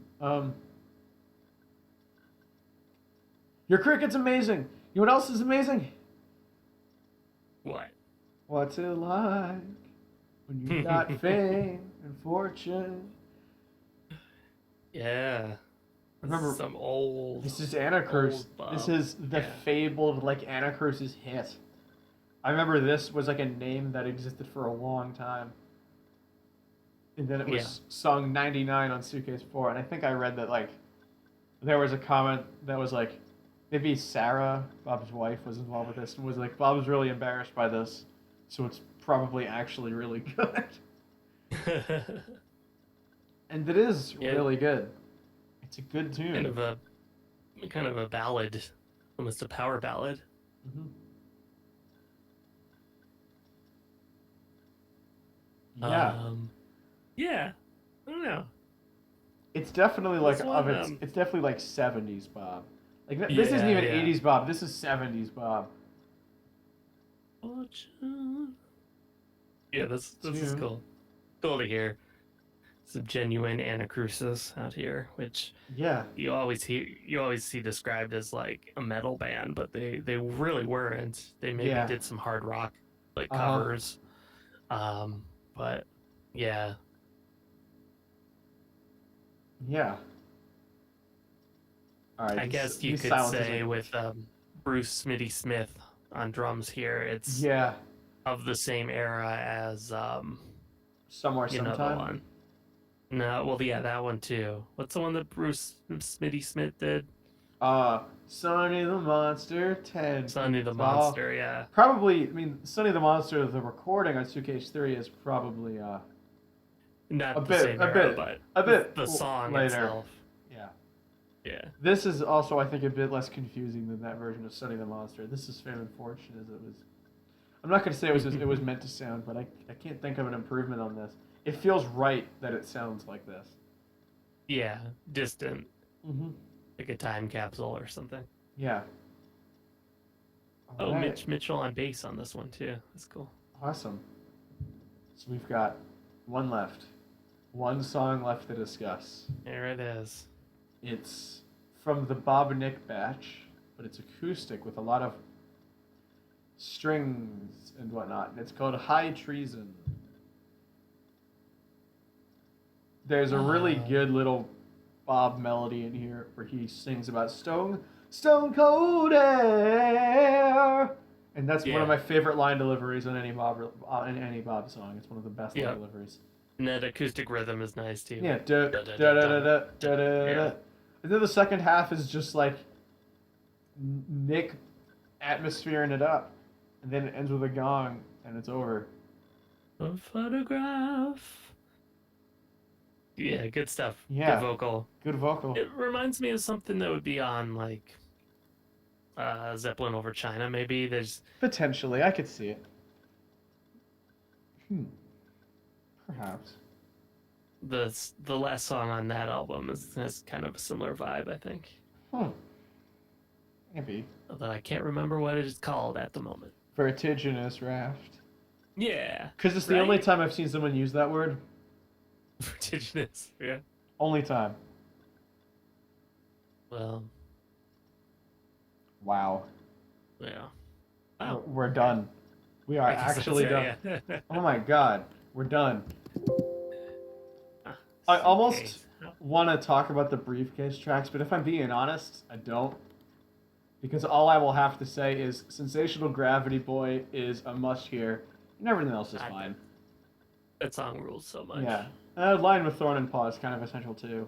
Your cricket's amazing. You know what else is amazing? What? What's it like when you got fame and fortune? Yeah. This Remember, is some old this is Anna Cruz. old This Bob. is the Yeah. fabled like Anna Cruz's hit. I remember this was like a name that existed for a long time, and then it Yeah. was sung 99 on Suitcase 4, and I think I read that like there was a comment that was like maybe Sarah, Bob's wife, was involved with this and was like Bob was really embarrassed by this, so it's probably actually really good. And it is Yeah, really good. It's a good kind tune. of a kind of a ballad, almost a power ballad. Hmm. Yeah, Um, yeah, I don't know. it's definitely like This of one, it's definitely like 70s Bob. Like this isn't yeah, even yeah. 80s Bob. This is 70s Bob. Fortune. Yeah, this is Tune. cool. Cool to hear some genuine anacrusis out here, which Yeah, you always see described as like a metal band, but they really weren't. They maybe yeah. did some hard rock like Uh huh. covers. Um, but yeah, Yeah. All right. I guess you These could silences are say good. with Bruce Smitty Smith on drums here, it's Yeah. of the same era as Somewhere, you know the sometime. one. No, well yeah, that one too. What's the one that Bruce Smitty Smith did? Sonny the Monster, 10 Sonny feet the tall. Monster, yeah. Probably, I mean, Sonny the Monster, the recording on Suitcase 3 is probably a Not the bit, same a era, bit, but a bit the song later. itself. Yeah. Yeah. This is also, I think, a bit less confusing than that version of Sonny the Monster. This is Fame and Fortune as it was. I'm not going to say it was meant to sound, but I can't think of an improvement on this. It feels right that it sounds like this. Yeah, distant, Mm-hmm. like a time capsule or something. Yeah. All Oh, right. Mitch Mitchell on bass on this one too. That's cool. Awesome. So we've got one left. One song left to discuss. There it is. It's from the Bob Nick batch, but it's acoustic with a lot of strings and whatnot. And it's called High Treason. There's a really Uh, good little Bob melody in here where he sings about Stone Cold Air. And that's one of yeah, my favorite line deliveries in any Bob song. It's one of the best line yeah. deliveries. And that acoustic rhythm is nice too. Yeah, da Da da da da da da da da da. da da da. Yeah. And then the second half is just like Nick atmosphering it up, and then it ends with a gong, and it's over. A photograph. Yeah, good stuff. Good Yeah, vocal. good vocal. It reminds me of something that would be on like Zeppelin over China. Maybe there's Potentially, I could see it. Hmm, perhaps. the last song on that album has kind of a similar vibe. I think, Hmm, maybe. although I can't remember what it is called at the moment. Vertiginous raft. Yeah, Because it's the only right. time I've seen someone use that word. Vertiginous. Yeah. Only time. Well, Wow. yeah. We're, Wow. we're Okay. done. We are I guess that's actually done. it. Yeah. Oh my god, we're done. Ah, I almost suitcase. want to talk about the briefcase tracks, but if I'm being honest, I don't. Because all I will have to say is Sensational Gravity Boy is a must hear, and everything else is God, fine. that song rules so much. Yeah. Line with Thorn and Paw is kind of essential too,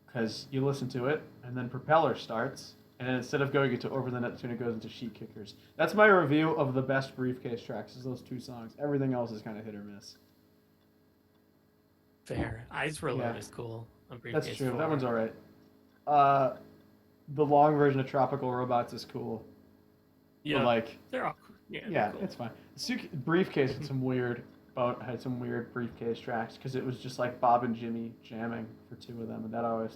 because you listen to it, and then Propeller starts, and then instead of going into Over the Neptune, it goes into Sheet Kickers. That's my review of the best briefcase tracks, is those two songs. Everything else is kind of hit or miss. Fair. Eyes Reload Yeah, is cool on that's Briefcase true. That one's 4. alright. Uh, the long version of Tropical Robots is cool, but Yep. like, They're all yeah, they're yeah, cool. it's fine. Briefcase had some weird briefcase tracks because it was just like Bob and Jimmy jamming for two of them, and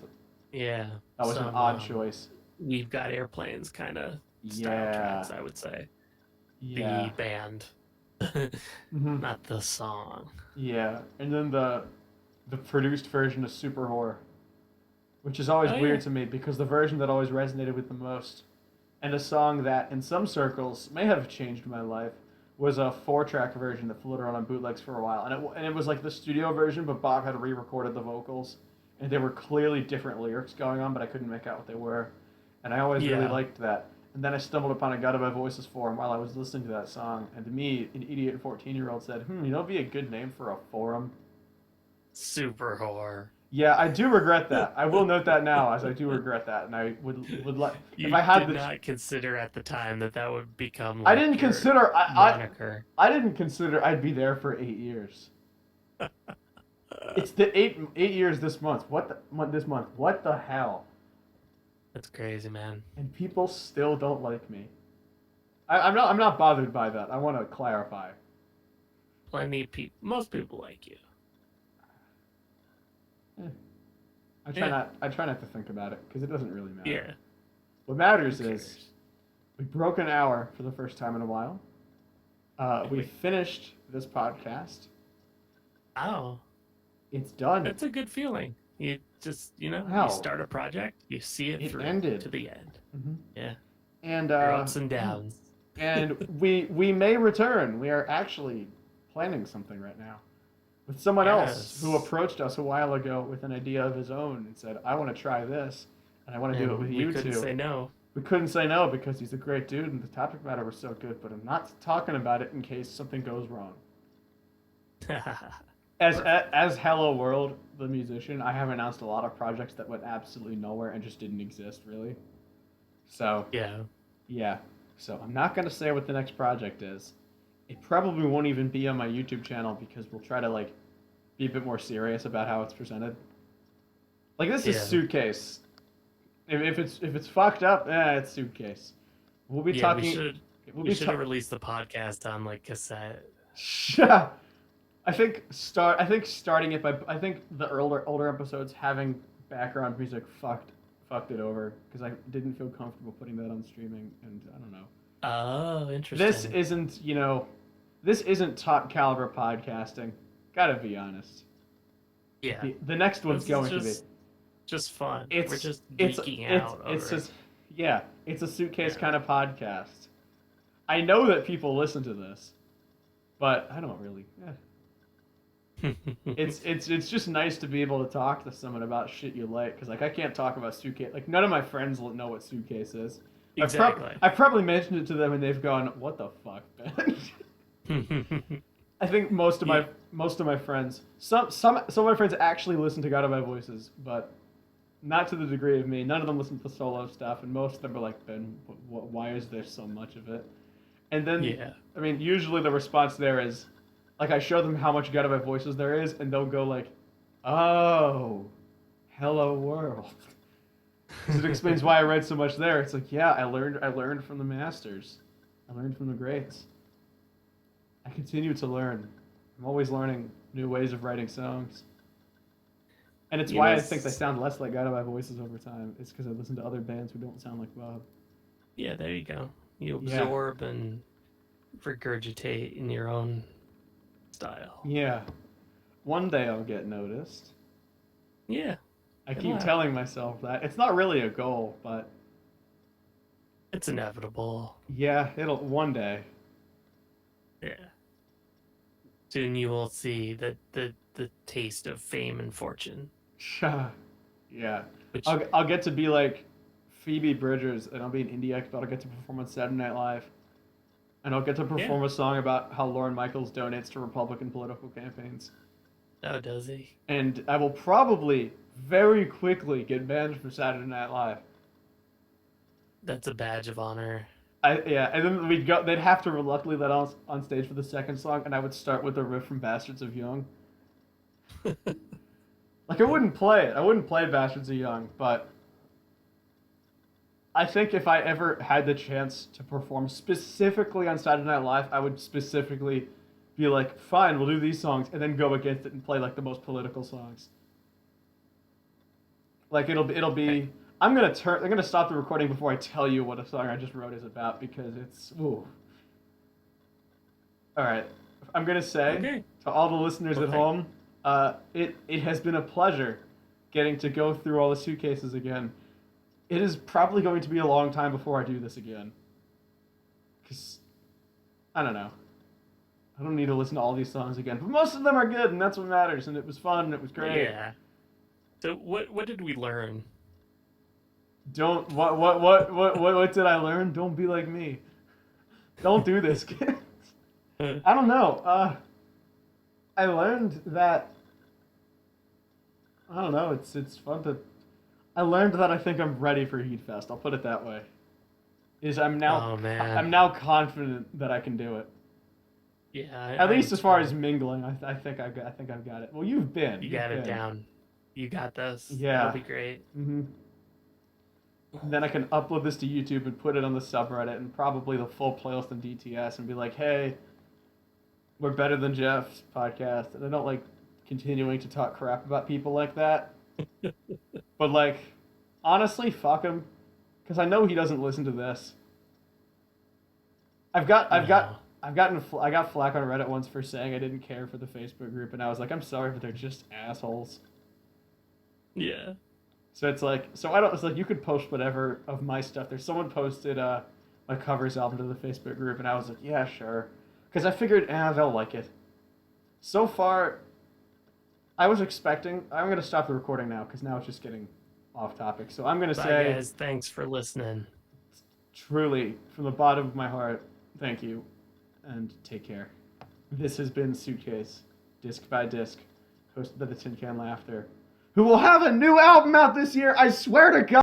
Yeah. that was an Some odd choice. We've Got Airplanes kind of style Yeah, tracks, I would say. The yeah, band, hmm, not the song. yeah. And then the produced version of Super Whore, which is always Oh weird yeah. to me because the version that always resonated with the most, and a song that in some circles may have changed my life, was a 4-track version that floated around on bootlegs for a while, and it was like the studio version, but Bob had re-recorded the vocals, and there were clearly different lyrics going on, but I couldn't make out what they were, and I always really Yeah. liked that. And then I stumbled upon a Guided by Voices forum while I was listening to that song, and to me, an idiot 14-year-old said, you know, it'd be a good name for a forum. Super horror. Yeah, I do regret that. I will note that now, as I do regret that, and I would let if You I had did the. not consider at the time that that would become I like didn't your consider. moniker. I didn't consider I'd be there for 8 years. It's the 8 years this month. This month? What the hell? That's crazy, man. And people still don't like me. I'm not bothered by that. I want to clarify. Plenty of people, most people like you. Eh, Yeah. I try not to think about it because it doesn't really matter. Yeah. What matters Who is cares? we broke an hour for the first time in a while. We We- finished this podcast. Oh, It's done. that's a good feeling. You just, Wow. you start a project, you see it It through ended. to the end. Mhm. Yeah. And Your ups and downs. and we may return. We are actually planning something right now with someone else who Yes. approached us a while ago with an idea of his own and said, "I want to try this, and I want to do it And with we you couldn't two." say no. We couldn't say no because he's a great dude and the topic matter was so good, but I'm not talking about it in case something goes wrong. As Hello World, the musician, I have announced a lot of projects that went absolutely nowhere and just didn't exist really. So Yeah. yeah, so I'm not gonna say what the next project is. It probably won't even be on my YouTube channel because we'll try to like be a bit more serious about how it's presented. Like this is Yeah. Suitcase. If it's fucked up, it's Suitcase. We'll be Yeah, talking. We'll we be should have released the podcast on like cassette. I think starting it by I think the older episodes having background music fucked it over because I didn't feel comfortable putting that on streaming and I don't know. Oh, interesting. This isn't top caliber podcasting. Gotta be honest. Yeah. The next one's This going is to be. just fun. It's We're just it's geeking it's out it's over just yeah. It's a Suitcase Yeah. kind of podcast. I know that people listen to this, but I don't really. it. It's just nice to be able to talk to someone about shit you like because like I can't talk about Suitcase. Like none of my friends will know what Suitcase is. Exactly. I probably mentioned it to them and they've gone, "What the fuck, Ben?" I think most of my friends, some of my friends actually listen to God of My Voices, but not to the degree of me. None of them listen to solo stuff, and most of them are like, "Ben, why is there so much of it?" And then, Yeah. I mean, usually the response there is, like, I show them how much God of My Voices there is, and they'll go like, "Oh, hello world." 'Cause it explains why I read so much there. It's like, yeah, I learned from the masters. I learned from the greats. I continue to learn. I'm always learning new ways of writing songs. And it's why I think they sound less like God of My Voices over time. It's because I listen to other bands who don't sound like Bob. Yeah, there you go. You Yeah. absorb and regurgitate in your own style. Yeah. One day I'll get noticed. Yeah. I Good keep luck. telling myself that. It's not really a goal, but It's inevitable. yeah, it'll one day. Yeah. Soon you will see the taste of fame and fortune. Yeah. Which I'll get to be like Phoebe Bridgers and I'll be an indie act, but I'll get to perform on Saturday Night Live. And I'll get to perform a song about how Lorne Michaels donates to Republican political campaigns. oh, does he? And I will probably very quickly get banned from Saturday Night Live. That's a badge of honor. Yeah, and then we'd go. They'd have to reluctantly let us on stage for the second song, and I would start with a riff from Bastards of Young. Like I wouldn't play it. I wouldn't play Bastards of Young, but I think if I ever had the chance to perform specifically on Saturday Night Live, I would specifically be like, "Fine, we'll do these songs," and then go against it and play like the most political songs. Like it'll be. I'm gonna stop the recording before I tell you what a song I just wrote is about because it's. Ooh. All right, I'm gonna say Okay. to all the listeners at Okay. home, it has been a pleasure getting to go through all the Suitcases again. It is probably going to be a long time before I do this again. Cause I don't know. I don't need to listen to all these songs again, but most of them are good, and that's what matters. And it was fun, and it was great. Yeah. So what did we learn? Don't what did I learn? Don't be like me. Don't do this, kid. I don't know. I learned that I don't know. It's fun to. I learned that I think I'm ready for Heat Fest. I'll put it that way. Is Oh man. I'm now confident that I can do it. Yeah, At I least am as far too. as mingling, I think I've got it. Well, you've been. You You've got it been. down. You got this. That'll Yeah. be great. Mm-hmm. Then I can upload this to YouTube and put it on the subreddit and probably the full playlist on DTS and be like, hey, we're better than Jeff's podcast. And I don't like continuing to talk crap about people like that. But like, honestly, fuck him, because I know he doesn't listen to this. No. I got flack on Reddit once for saying I didn't care for the Facebook group, and I was like, I'm sorry, but they're just assholes. Yeah. So it's like, so I don't. It's like you could post whatever of my stuff. There's someone posted my covers album to the Facebook group, and I was like, yeah, sure, because I figured, they'll like it. So far, I was expecting. I'm gonna stop the recording now because now it's just getting off topic. So I'm gonna Bye say, guys. Thanks for listening. truly, from the bottom of my heart, thank you, and take care. This has been Suitcase, disc by disc, hosted by the Tin Can Laughter, who will have a new album out this year. I swear to God.